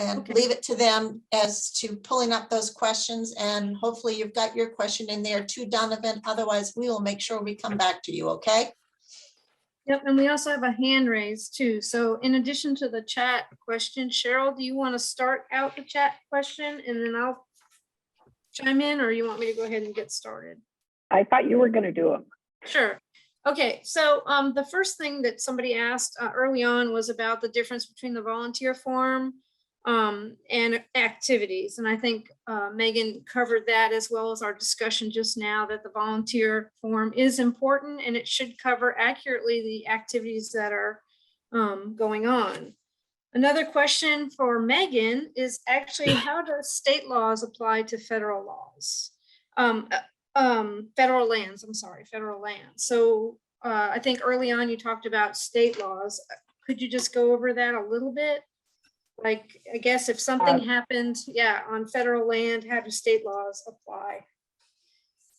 Okay. leave it to them as to pulling up those questions. And hopefully you've got your question in there too, Donovan. Otherwise, we will make sure we come back to you, okay? Yep, and we also have a hand raised too. So in addition to the chat question, Cheryl, do you want to start out the chat question and then I'll chime in, or you want me to go ahead and get started? I thought you were going to do them. Sure. Okay, so the first thing that somebody asked early on was about the difference between the volunteer form and activities. And I think Megan covered that, as well as our discussion just now, that the volunteer form is important and it should cover accurately the activities that are going on. Another question for Megan is actually, how does state laws apply to federal laws? Federal lands, I'm sorry, federal lands. So I think early on you talked about state laws. Could you just go over that a little bit? Like, I guess if something happened, yeah, on federal land, how do state laws apply?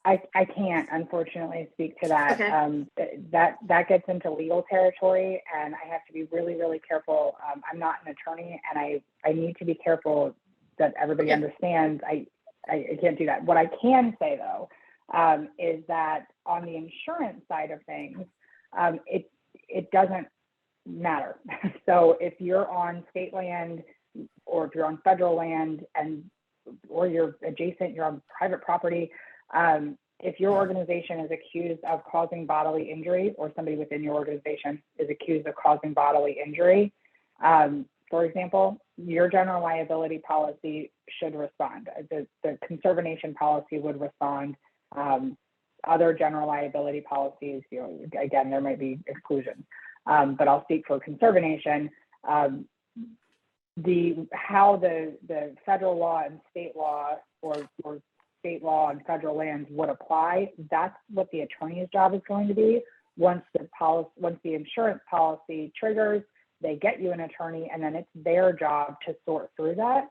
I can't unfortunately speak to that. Okay. That gets into legal territory, and I have to be really, really careful. I'm not an attorney, and I need to be careful that everybody understands. I can't do that. What I can say though, is that on the insurance side of things, it doesn't matter. So if you're on state land, or if you're on federal land, or you're adjacent, you're on private property, if your organization is accused of causing bodily injury, or somebody within your organization is accused of causing bodily injury, for example, your general liability policy should respond. The conservation policy would respond. Other general liability policies, again, there might be exclusions, but I'll speak for conservation. How the federal law and state law, or state law and federal lands would apply, that's what the attorney's job is going to be. Once the insurance policy triggers, they get you an attorney, and then it's their job to sort through that.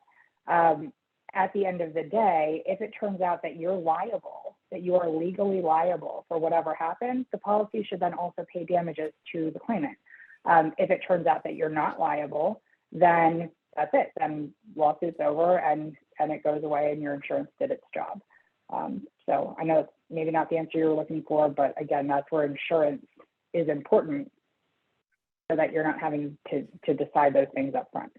At the end of the day, if it turns out that you're liable, that you are legally liable for whatever happens, the policy should then also pay damages to the claimant. If it turns out that you're not liable, then that's it. Then lawsuit's over, and it goes away, and your insurance did its job. So I know it's maybe not the answer you were looking for, but again, that's where insurance is important, so that you're not having to decide those things up front.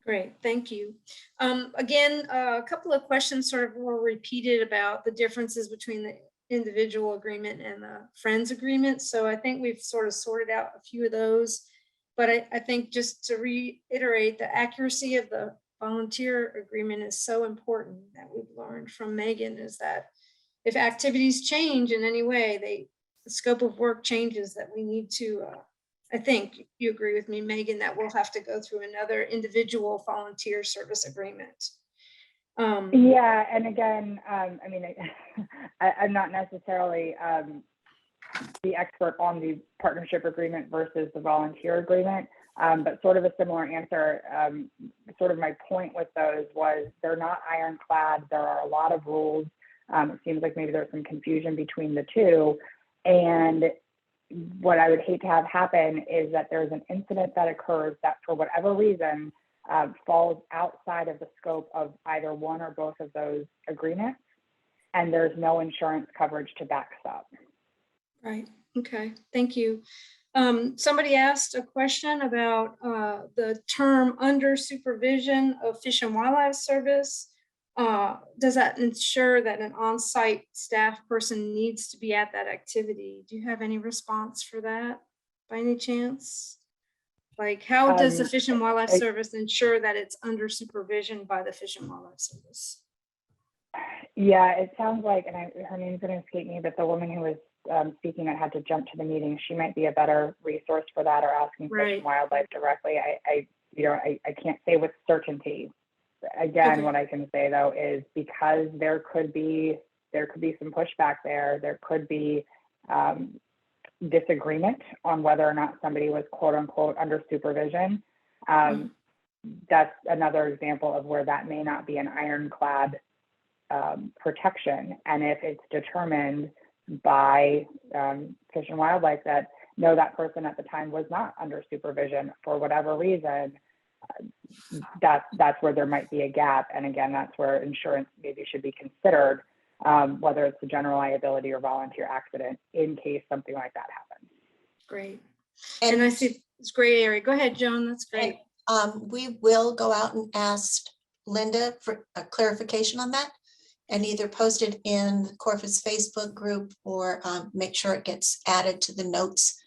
Great, thank you. Again, a couple of questions sort of were repeated about the differences between the individual agreement and the friends agreement. So I think we've sort of sorted out a few of those, but I think just to reiterate, the accuracy of the volunteer agreement is so important, that we've learned from Megan, is that if activities change in any way, the scope of work changes, that we need to, I think you agree with me, Megan, that we'll have to go through another individual volunteer service agreement. Yeah, and again, I mean, I'm not necessarily the expert on the partnership agreement versus the volunteer agreement, but sort of a similar answer. Sort of my point with those was, they're not ironclad. There are a lot of rules. It seems like maybe there's some confusion between the two. And what I would hate to have happen is that there's an incident that occurs that, for whatever reason, falls outside of the scope of either one or both of those agreements, and there's no insurance coverage to backstop. Right. Okay. Thank you. Somebody asked a question about the term "under supervision of Fish and Wildlife Service." Does that ensure that an on-site staff person needs to be at that activity? Do you have any response for that by any chance? Like, how does the Fish and Wildlife Service ensure that it's under supervision by the Fish and Wildlife Service? Yeah, it sounds like, and her name's going to escape me, but the woman who was speaking that had to jump to the meeting, she might be a better resource for that, or asking Fish and Wildlife directly. I can't say with certainty. Again, what I can say though is, because there could be some pushback there. There could be disagreement on whether or not somebody was quote unquote under supervision. That's another example of where that may not be an ironclad protection. And if it's determined by Fish and Wildlife that no, that person at the time was not under supervision for whatever reason, that's where there might be a gap. And again, that's where insurance maybe should be considered, whether it's a general liability or volunteer accident, in case something like that happens. Great. And I see it's gray area. Go ahead, Joan. That's great. We will go out and ask Linda for a clarification on that and either post it in Corfus Facebook group or make sure it gets added to the notes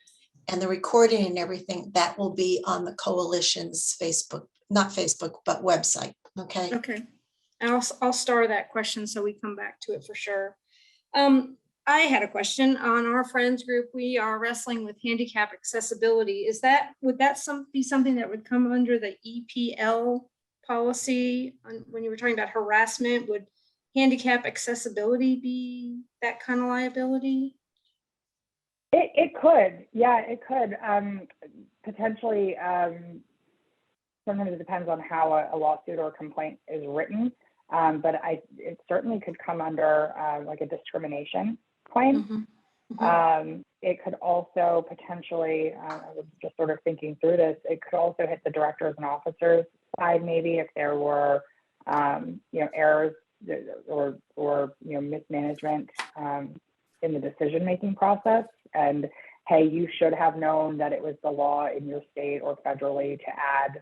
and the recording and everything. That will be on the coalition's Facebook, not Facebook, but website. Okay. Okay. I'll star that question so we come back to it for sure. I had a question on our friends group. We are wrestling with handicap accessibility. Would that be something that would come under the EPL policy? When you were talking about harassment, would handicap accessibility be that kind of liability? It could, yeah, it could. Potentially, sometimes it depends on how a lawsuit or a complaint is written, but it certainly could come under like a discrimination claim. It could also potentially, I was just sort of thinking through this, it could also hit the directors and officers side, maybe if there were, errors or mismanagement in the decision-making process. And hey, you should have known that it was the law in your state or federally to add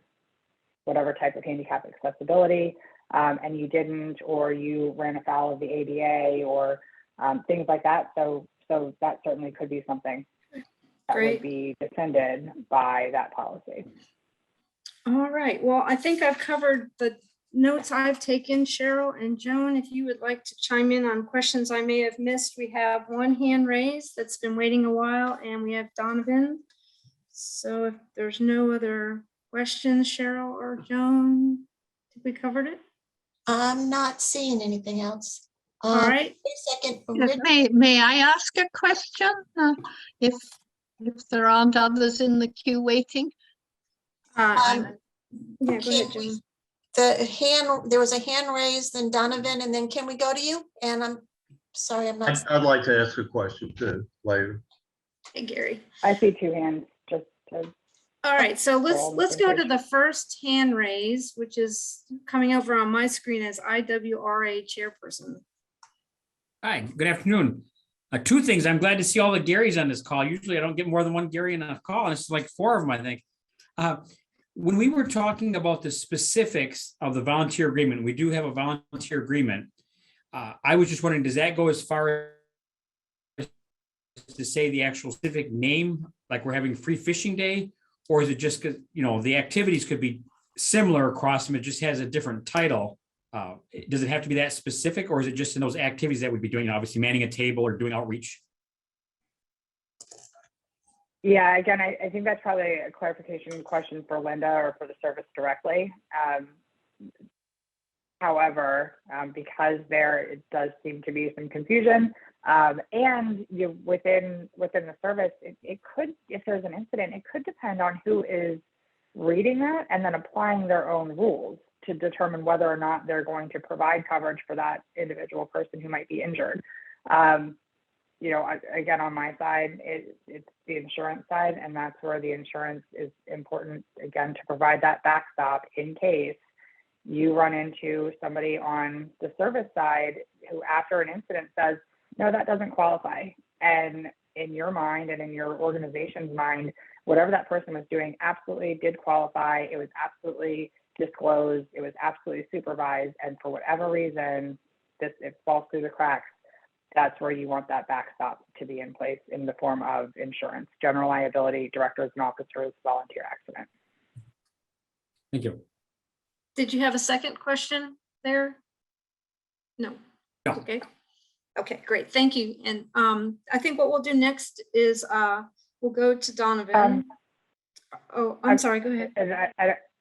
whatever type of handicap accessibility, and you didn't, or you ran afoul of the ADA or things like that. So that certainly could be something that would be defended by that policy. All right. Well, I think I've covered the notes I've taken. Cheryl and Joan, if you would like to chime in on questions I may have missed. We have one hand raised that's been waiting a while, and we have Donovan. So if there's no other questions, Cheryl or Joan, I think we covered it. I'm not seeing anything else. All right. Second. May I ask a question? If there aren't others in the queue waiting? Yeah, go ahead, Joan. There was a hand raised, then Donovan, and then can we go to you? And I'm sorry, I'm not. I'd like to ask a question too later. Hey, Gary. I see two hands. All right, so let's go to the first hand raise, which is coming over on my screen as IWRA chairperson. Hi, good afternoon. Two things. I'm glad to see all the Garys on this call. Usually I don't get more than one Gary in a call, and it's like four of them, I think. When we were talking about the specifics of the volunteer agreement, we do have a volunteer agreement. I was just wondering, does that go as far as to say the actual specific name, like we're having free fishing day? Or is it just because, the activities could be similar across them, it just has a different title? Does it have to be that specific, or is it just in those activities that we'd be doing, obviously manning a table or doing outreach? Yeah, again, I think that's probably a clarification question for Linda or for the service directly. However, because it does seem to be some confusion, and within the service, it could, if there's an incident, it could depend on who is reading that and then applying their own rules to determine whether or not they're going to provide coverage for that individual person who might be injured. Again, on my side, it's the insurance side, and that's where the insurance is important, again, to provide that backstop in case you run into somebody on the service side who, after an incident, says, no, that doesn't qualify. And in your mind and in your organization's mind, whatever that person was doing absolutely did qualify. It was absolutely disclosed. It was absolutely supervised. And for whatever reason, it falls through the cracks. That's where you want that backstop to be in place in the form of insurance, general liability, directors and officers, volunteer accident. Thank you. Did you have a second question there? No. Okay. Okay, great. Thank you. And I think what we'll do next is we'll go to Donovan. I'm sorry. Go ahead.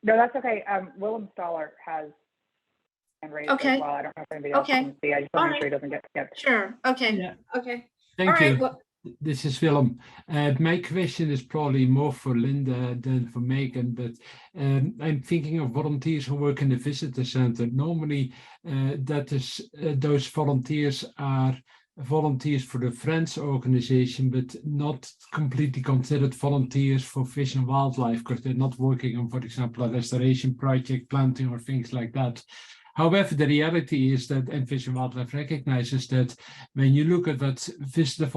No, that's okay. Willem Stoller has hand raised as well. I don't know if anybody else can see. I just want to make sure he doesn't get skipped. Sure. Okay. Yeah. Okay. Thank you. This is Willem. My question is probably more for Linda than for Megan, but I'm thinking of volunteers who work in the visitor center. Normally, those volunteers are volunteers for the Friends organization, but not completely considered volunteers for Fish and Wildlife because they're not working on, for example, a restoration project, planting or things like that. However, the reality is that, and Fish and Wildlife recognizes that when you look at what visitor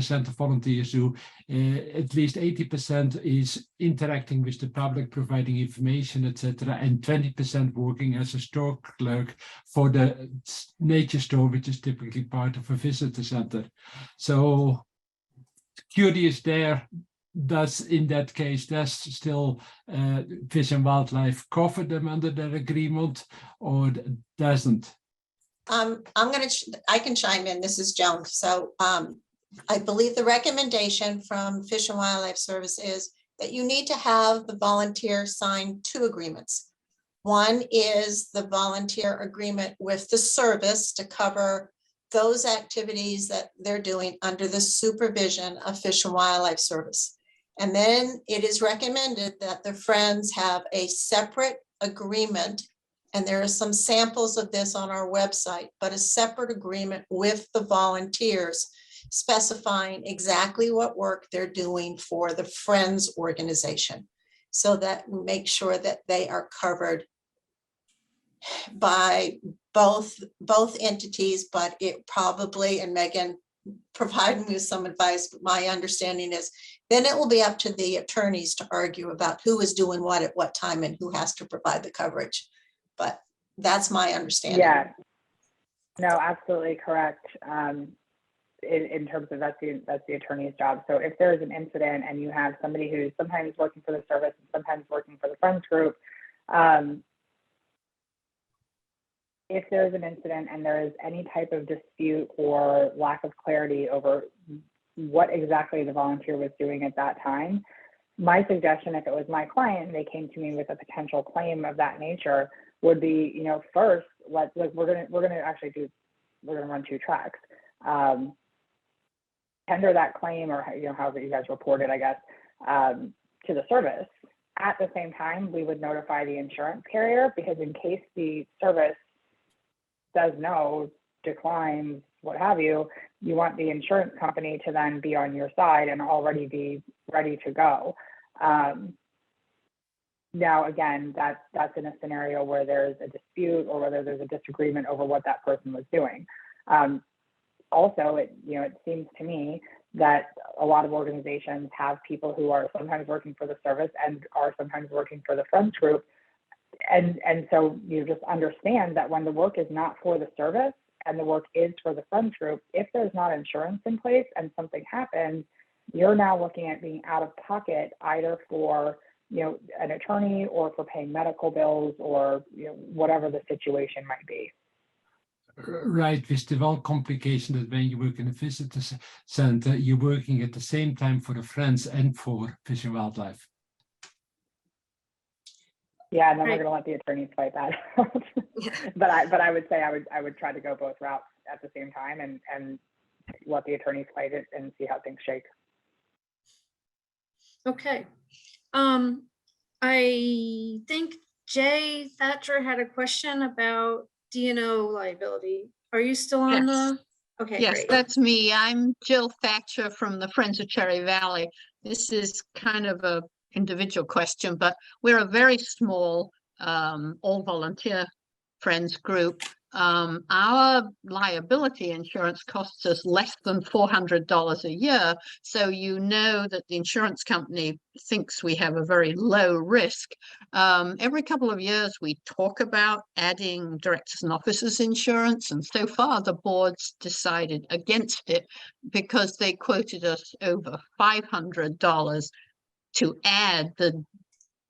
center volunteers do, at least 80% is interacting with the public, providing information, etc., and 20% working as a store clerk for the nature store, which is typically part of a visitor center. So curious there. Does in that case, does still Fish and Wildlife cover them under their agreement, or doesn't? I can chime in. This is Joan. So I believe the recommendation from Fish and Wildlife Service is that you need to have the volunteer sign 2 agreements. One is the volunteer agreement with the service to cover those activities that they're doing under the supervision of Fish and Wildlife Service. And then it is recommended that the Friends have a separate agreement, and there are some samples of this on our website, but a separate agreement with the volunteers specifying exactly what work they're doing for the Friends organization, so that we make sure that they are covered by both entities. But it probably, and Megan provided me with some advice, but my understanding is then it will be up to the attorneys to argue about who is doing what at what time and who has to provide the coverage. But that's my understanding. Yeah, no, absolutely correct. In terms of that's the attorney's job. So if there's an incident and you have somebody who's sometimes working for the service and sometimes working for the Friends group, if there's an incident and there is any type of dispute or lack of clarity over what exactly the volunteer was doing at that time, my suggestion, if it was my client and they came to me with a potential claim of that nature, would be, first, we're gonna run 2 tracks. Tender that claim, or however you guys report it, I guess, to the service. At the same time, we would notify the insurance carrier, because in case the service says no, declines, what have you, you want the insurance company to then be on your side and already be ready to go. Now, again, that's in a scenario where there's a dispute or whether there's a disagreement over what that person was doing. Also, it seems to me that a lot of organizations have people who are sometimes working for the service and are sometimes working for the Friends group. And so you just understand that when the work is not for the service and the work is for the Friends group, if there's not insurance in place and something happens, you're now looking at being out of pocket either for an attorney or for paying medical bills or whatever the situation might be. Right, with the one complication that when you work in a visitor center, you're working at the same time for the Friends and for Fish and Wildlife. Yeah, and then we're going to let the attorneys fight that. but I would say I would try to go both routes at the same time and let the attorneys fight it and see how things shake. Okay. I think Jay Thatcher had a question about D&O liability. Are you still on the? Okay, yes, great. That's me. I'm Jill Thatcher from the Friends of Cherry Valley. This is kind of a individual question, but we're a very small all volunteer Friends group. Our liability insurance costs us less than $400 a year. So that the insurance company thinks we have a very low risk. Every couple of years, we talk about adding directors and officers insurance. And so far, the board's decided against it because they quoted us over $500 to add the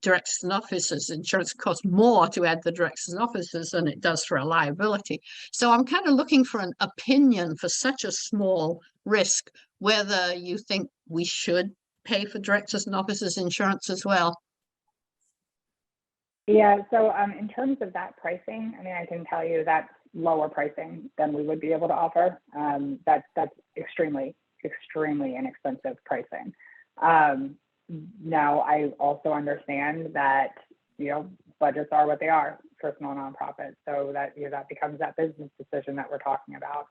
directors and officers. Insurance costs more to add the directors and officers than it does for a liability. So I'm kind of looking for an opinion for such a small risk, whether you think we should pay for directors and officers insurance as well. Yeah, so in terms of that pricing, I mean, I can tell you that's lower pricing than we would be able to offer. That's extremely inexpensive pricing. Now, I also understand that, budgets are what they are for small nonprofits. So that, that becomes that business decision that we're talking about.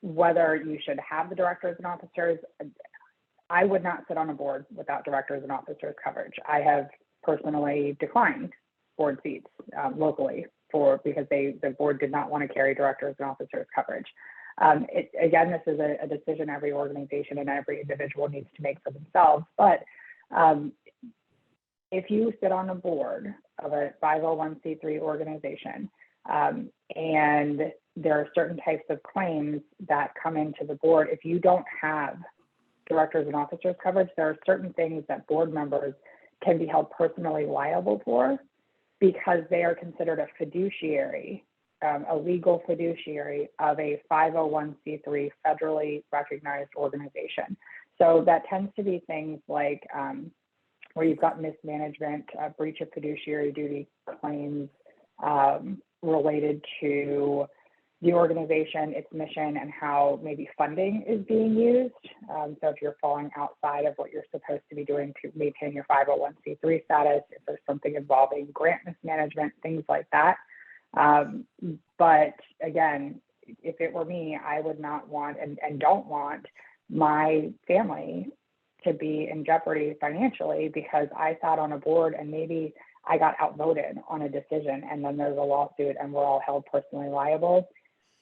Whether you should have the directors and officers, I would not sit on a board without directors and officers coverage. I have personally declined board seats locally because the board did not want to carry directors and officers coverage. Again, this is a decision every organization and every individual needs to make for themselves. But if you sit on a board of a 501c3 organization and there are certain types of claims that come into the board, if you don't have directors and officers coverage, there are certain things that board members can be held personally liable for because they are considered a fiduciary, a legal fiduciary of a 501c3 federally recognized organization. So that tends to be things like where you've got mismanagement, breach of fiduciary duty claims related to the organization, its mission, and how maybe funding is being used. So if you're falling outside of what you're supposed to be doing to maintain your 501c3 status, if there's something involving grant mismanagement, things like that. But again, if it were me, I would not want and don't want my family to be in jeopardy financially because I sat on a board and maybe I got outvoted on a decision and then there's a lawsuit and we're all held personally liable.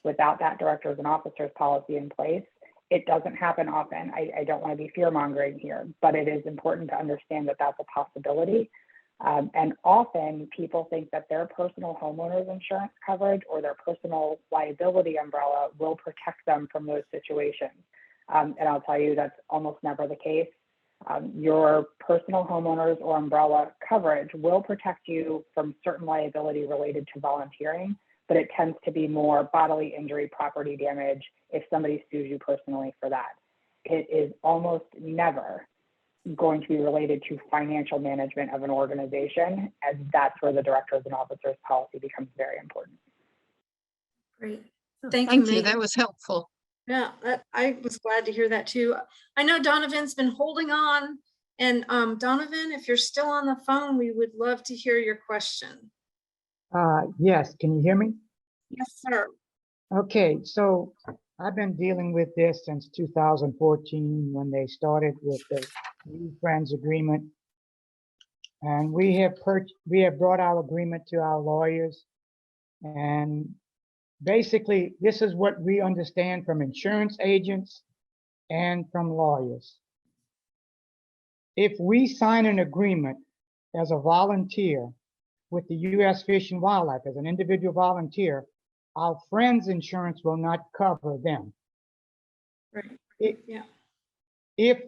Without that directors and officers policy in place, it doesn't happen often. I don't want to be fear mongering here, but it is important to understand that that's a possibility. And often people think that their personal homeowners insurance coverage or their personal liability umbrella will protect them from those situations. And I'll tell you that's almost never the case. Your personal homeowners or umbrella coverage will protect you from certain liability related to volunteering, but it tends to be more bodily injury, property damage if somebody sues you personally for that. It is almost never going to be related to financial management of an organization, as that's where the directors and officers policy becomes very important. Great. Thank you, you. Megan. That was helpful. Yeah, I was glad to hear that too. I know Donovan's been holding on, and Donovan, if you're still on the phone, we would love to hear your question. Yes, can you hear me? Yes, sir. Okay, so I've been dealing with this since 2014 when they started with the New Friends Agreement. And we have brought our agreement to our lawyers. And basically, this is what we understand from insurance agents and from lawyers. If we sign an agreement as a volunteer with the U.S. Fish and Wildlife, as an individual volunteer, our friends' insurance will not cover them. Right. Yeah. If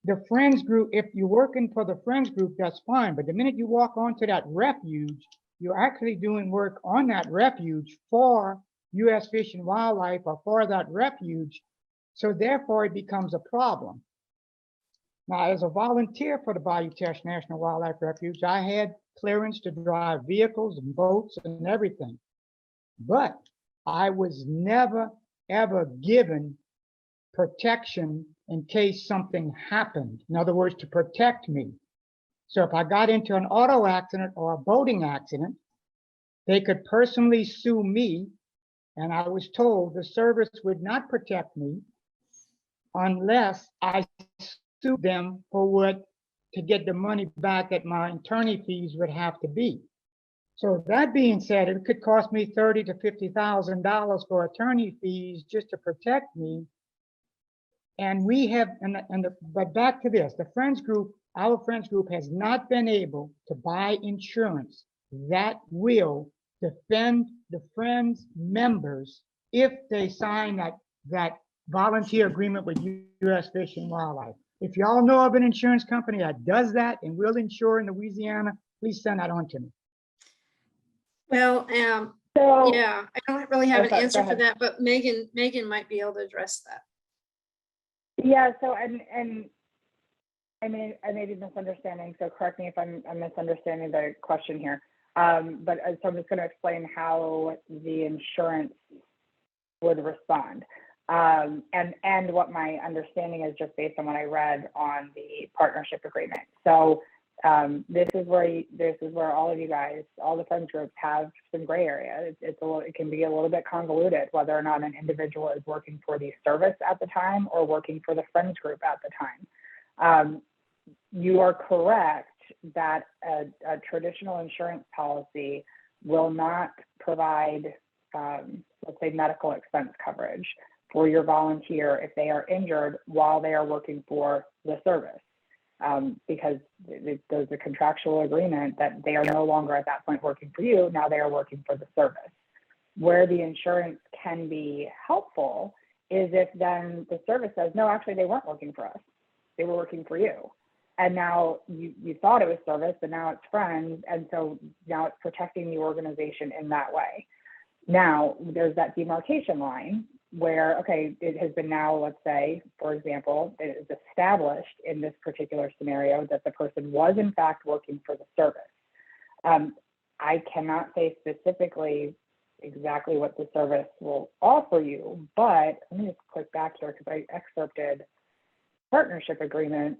the friends group, if you're working for the friends group, that's fine. But the minute you walk onto that refuge, you're actually doing work on that refuge for U.S. Fish and Wildlife or for that refuge. So therefore it becomes a problem. Now, as a volunteer for the Bayou Teche National Wildlife Refuge, I had clearance to drive vehicles and boats and everything. But I was never, ever given protection in case something happened. In other words, to protect me. So if I got into an auto accident or a boating accident, they could personally sue me. And I was told the service would not protect me unless I sued them for to get the money back that my attorney fees would have to be. So that being said, it could cost me $30,000 to $50,000 for attorney fees just to protect me. And we have, but back to this, the friends group, our friends group has not been able to buy insurance that will defend the friends members if they sign that volunteer agreement with U.S. Fish and Wildlife. If y'all know of an insurance company that does that and will insure in Louisiana, please send that on to me. Well, So yeah, I don't really have an sorry, answer go for ahead. that, but Megan might be able to address that. Yeah, so and I may be misunderstanding, so correct me if I'm misunderstanding the question here. But so I'm just going to explain how the insurance would respond. And what my understanding is just based on what I read on the partnership agreement. So This is where all of you guys, all the friends groups have some gray area. It can be a little bit convoluted whether or not an individual is working for the service at the time or working for the friends group at the time. You are correct that a traditional insurance policy will not provide, let's say, medical expense coverage for your volunteer if they are injured while they are working for the service, because there's a contractual agreement that they are no longer at that point working for you. Now they are working for the service. Where the insurance can be helpful is if then the service says, no, actually they weren't working for us. They were working for you. And now you thought it was service, but now it's friends. And so now it's protecting the organization in that way. Now there's that demarcation line where, okay, it has been now, let's say, for example, it is established in this particular scenario that the person was in fact working for the service. I cannot say specifically exactly what the service will offer you, but let me just click back here because I excerpted partnership agreement.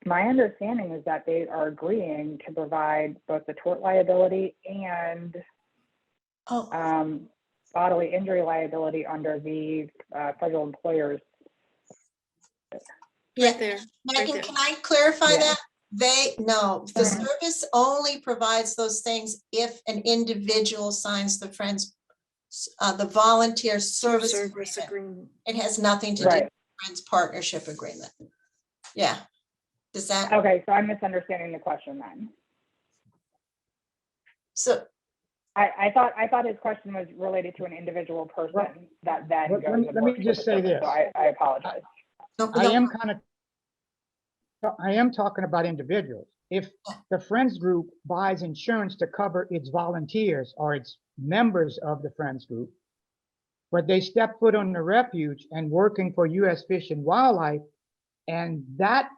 My understanding is that they are agreeing to provide both the tort liability and bodily injury liability under the federal employers. Yeah, Right there. Megan, there. can I clarify Yeah. that? No, the service only provides those things if an individual signs the the volunteer service agreement. It has nothing to do with Friends partnership agreement. Yeah. Does that? Okay, so I'm misunderstanding the question then. So I thought his question was related to an individual person that then goes and let me works just for the say service. this. So I apologize. I am talking about individuals. If the Friends group buys insurance to cover its volunteers or its members of the Friends group, but they step foot on the refuge and working for U.S. Fish and Wildlife, and that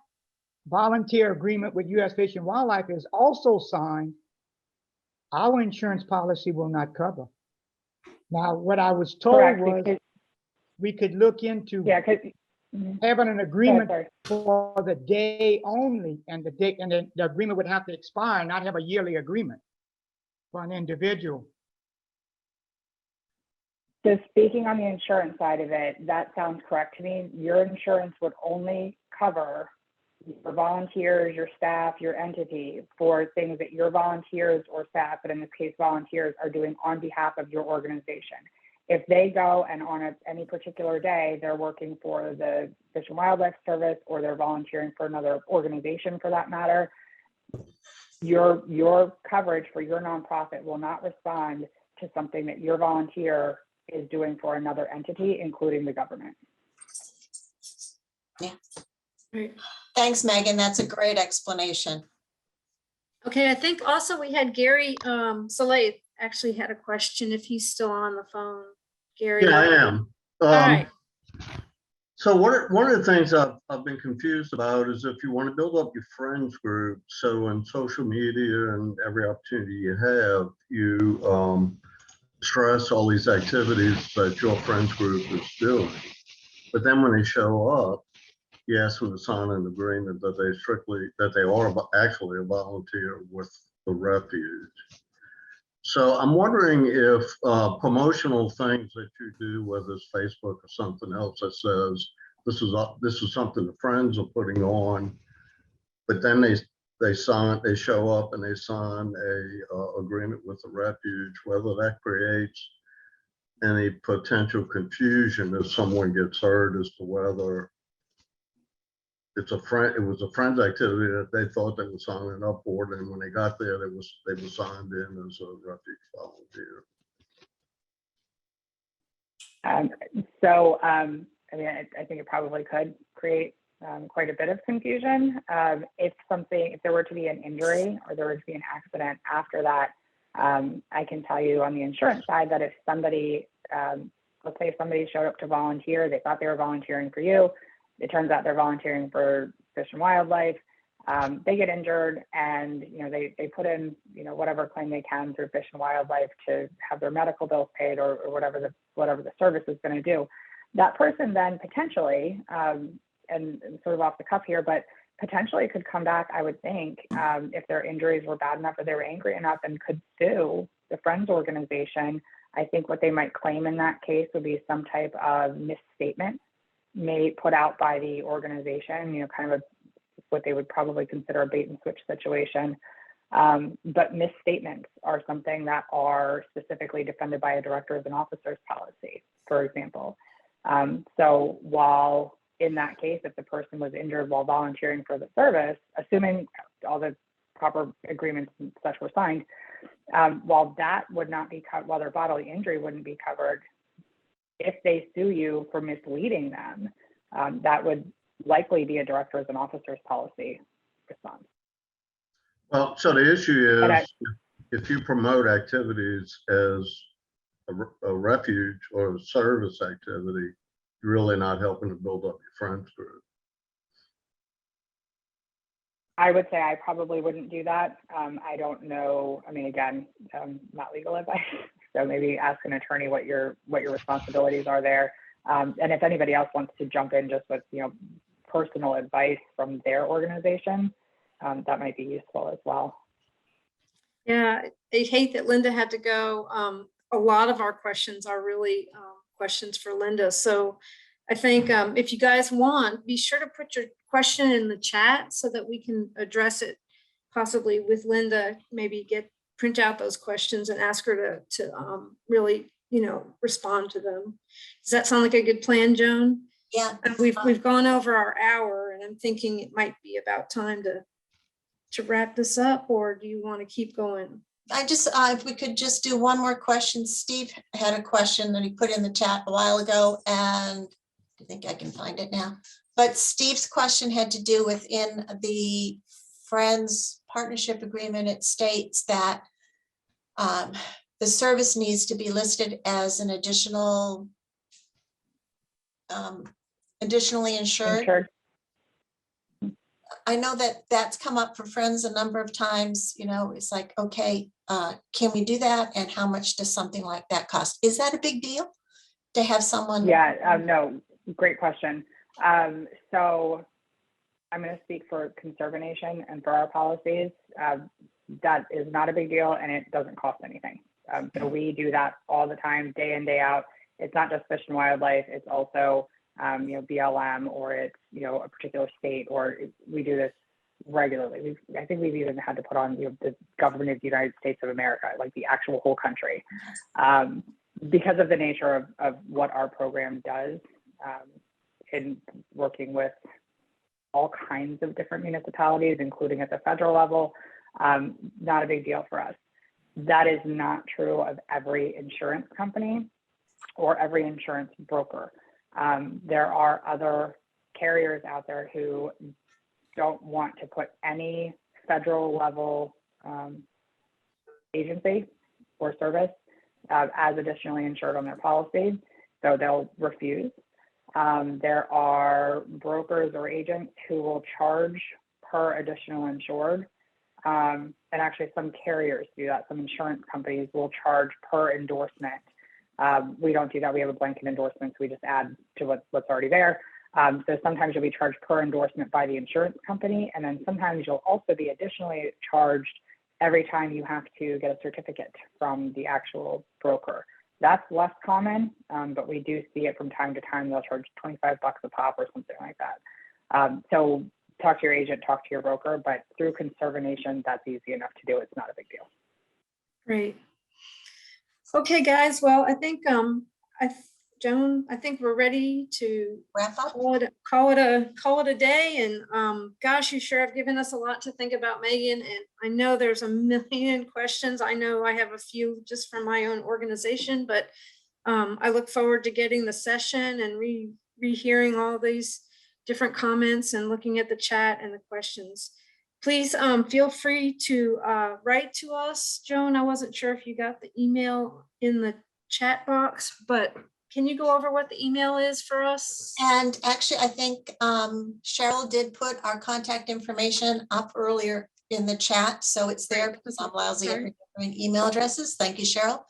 volunteer agreement with U.S. Fish and Wildlife is also signed, our insurance policy will not cover. Now, what I was told was we could look into having an agreement for the day only, and the agreement would have to expire and not have a yearly agreement for an individual. So speaking on the insurance side of it, that sounds correct to me. Your insurance would only cover your volunteers, your staff, your entity for things that your volunteers or staff, but in this case, volunteers, are doing on behalf of your organization. If they go and on any particular day, they're working for the Fish and Wildlife Service or they're volunteering for another organization for that matter, your coverage for your nonprofit will not respond to something that your volunteer is doing for another entity, including the government. Yeah. Great. Thanks, Megan. That's a great explanation. Okay, I think also we had Gary Soleil actually had a question if he's still on the phone. Gary. Yeah, I am. All right. So one of the things I've been confused about is if you want to build up your friends group, so on social media and every opportunity you have, you stress all these activities that your friends group is doing. But then when they show up, you ask them to sign an agreement that they are actually a volunteer with the Refuge. So I'm wondering if promotional things that you do, whether it's Facebook or something else that says this is something the friends are putting on, but then they show up and they sign a agreement with the Refuge, whether that creates any potential confusion if someone gets hurt as to whether it was a friend's activity that they thought they were signing up for, and when they got there, they were signed in as a Refuge volunteer. I mean, I think it probably could create quite a bit of confusion. If there were to be an injury or there were to be an accident after that, I can tell you on the insurance side that if somebody, let's say if somebody showed up to volunteer, they thought they were volunteering for you, it turns out they're volunteering for Fish and Wildlife, they get injured and they put in whatever claim they can through Fish and Wildlife to have their medical bills paid or whatever the service is going to do. That person then potentially, and sort of off the cuff here, but potentially could come back, I would think, if their injuries were bad enough or they were angry enough and could sue the Friends organization. I think what they might claim in that case would be some type of misstatement put out by the organization, you know, kind of what they would probably consider a bait and switch situation. But misstatements are something that are specifically defended by a directors and officers policy, for example. So while in that case, if the person was injured while volunteering for the service, assuming all the proper agreements and such were signed, while that would not be covered, while their bodily injury wouldn't be covered, if they sue you for misleading them, that would likely be a directors and officers policy response. Well, so the issue is if you promote activities as a refuge or a service activity, you're really not helping to build up your friends group. I would say I probably wouldn't do that. I don't know. I mean, again, not legal advice, so maybe ask an attorney what your responsibilities are there. And if anybody else wants to jump in just with, you know, personal advice from their organization, that might be useful as well. Yeah, I hate that Linda had to go. A lot of our questions are really questions for Linda. So I think if you guys want, be sure to put your question in the chat so that we can address it possibly with Linda, maybe print out those questions and ask her to really, you know, respond to them. Does that sound like a good plan, Joan? Yeah. We've gone over our hour and I'm thinking it might be about time to wrap this up, or do you want to keep going? I just, if we could just do one more question. Steve had a question that he put in the chat a while ago, and I think I can find it now. But Steve's question had to do within the Friends partnership agreement. It states that the service needs to be listed as an additionally insured. I know that that's come up for Friends a number of times. You know, it's like, okay, can we do that? And how much does something like that cost? Is that a big deal to have someone? Yeah, no, great question. So I'm going to speak for Conservanation and for our policies. That is not a big deal and it doesn't cost anything. So we do that all the time, day in, day out. It's not just Fish and Wildlife, it's also you know, BLM, or it's, you know, a particular state, or we do this regularly. I think we've even had to put on, you know, the government of the United States of America, like the actual whole country, because of the nature of what our program does in working with all kinds of different municipalities, including at the federal level. Not a big deal for us. That is not true of every insurance company or every insurance broker. There are other carriers out there who don't want to put any federal level agency or service as additionally insured on their policy, so they'll refuse. There are brokers or agents who will charge per additional insured, and actually some carriers do that. Some insurance companies will charge per endorsement. We don't do that. We have a blanket endorsement, so we just add to what's already there. So sometimes you'll be charged per endorsement by the insurance company, and then sometimes you'll also be additionally charged every time you have to get a certificate from the actual broker. That's less common, but we do see it from time to time. They'll charge $25 a pop or something like that. So talk to your agent, talk to your broker, but through Conservanation, that's easy enough to do. It's not a big deal. Great. Okay, guys. Well, I think Joan, I think we're ready to wrap up. Call it a day. And gosh, you sure have given us a lot to think about, Megan. And I know there's a million questions. I know I have a few just from my own organization, but I look forward to getting the session and rehearing all these different comments and looking at the chat and the questions. Please feel free to write to us. Joan, I wasn't sure if you got the email in the chat box, but can you go over what the email is for us? And actually, I think Cheryl did put our contact information up earlier in the chat, so it's there because I'm lousy at remembering email addresses. Thank you, Cheryl.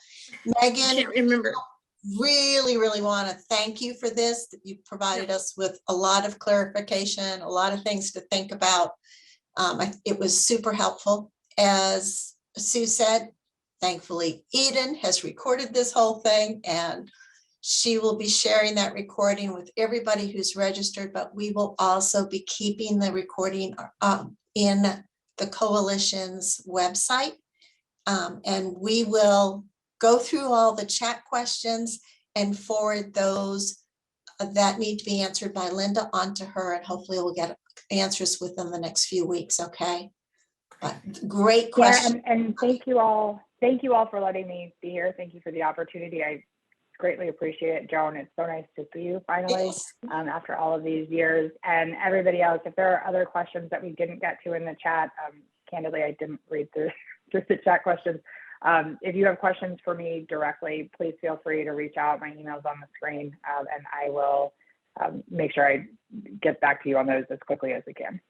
Megan, I can't remember. really want to thank you for this. That you provided us with a lot of clarification, a lot of things to think about. It was super helpful. As Sue said, thankfully, Eden has recorded this whole thing, and she will be sharing that recording with everybody who's registered, but we will also be keeping the recording in the coalition's website. And we will go through all the chat questions and forward those that need to be answered by Linda onto her, and hopefully we'll get answers within the next few weeks. Okay. But great question. Yeah, and thank you all for letting me be here. Thank you for the opportunity. I greatly appreciate it, Joan. It's so nice to see you finally, Yes. After all of these years. And everybody else, if there are other questions that we didn't get to in the chat, candidly, I didn't read through just the chat questions. If you have questions for me directly, please feel free to reach out. My email's on the screen, and I will make sure I get back to you on those as quickly as we can.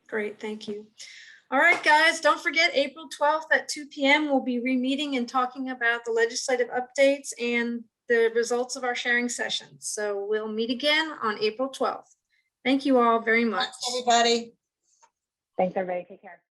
Great, thank you. All right, guys, don't forget April 12th at 2 p.m. we'll be re-meeting and talking about the legislative updates and the results of our sharing sessions. So we'll meet again on April 12th. Thank you all very much. Thanks, everybody. Thanks, everybody. Take care.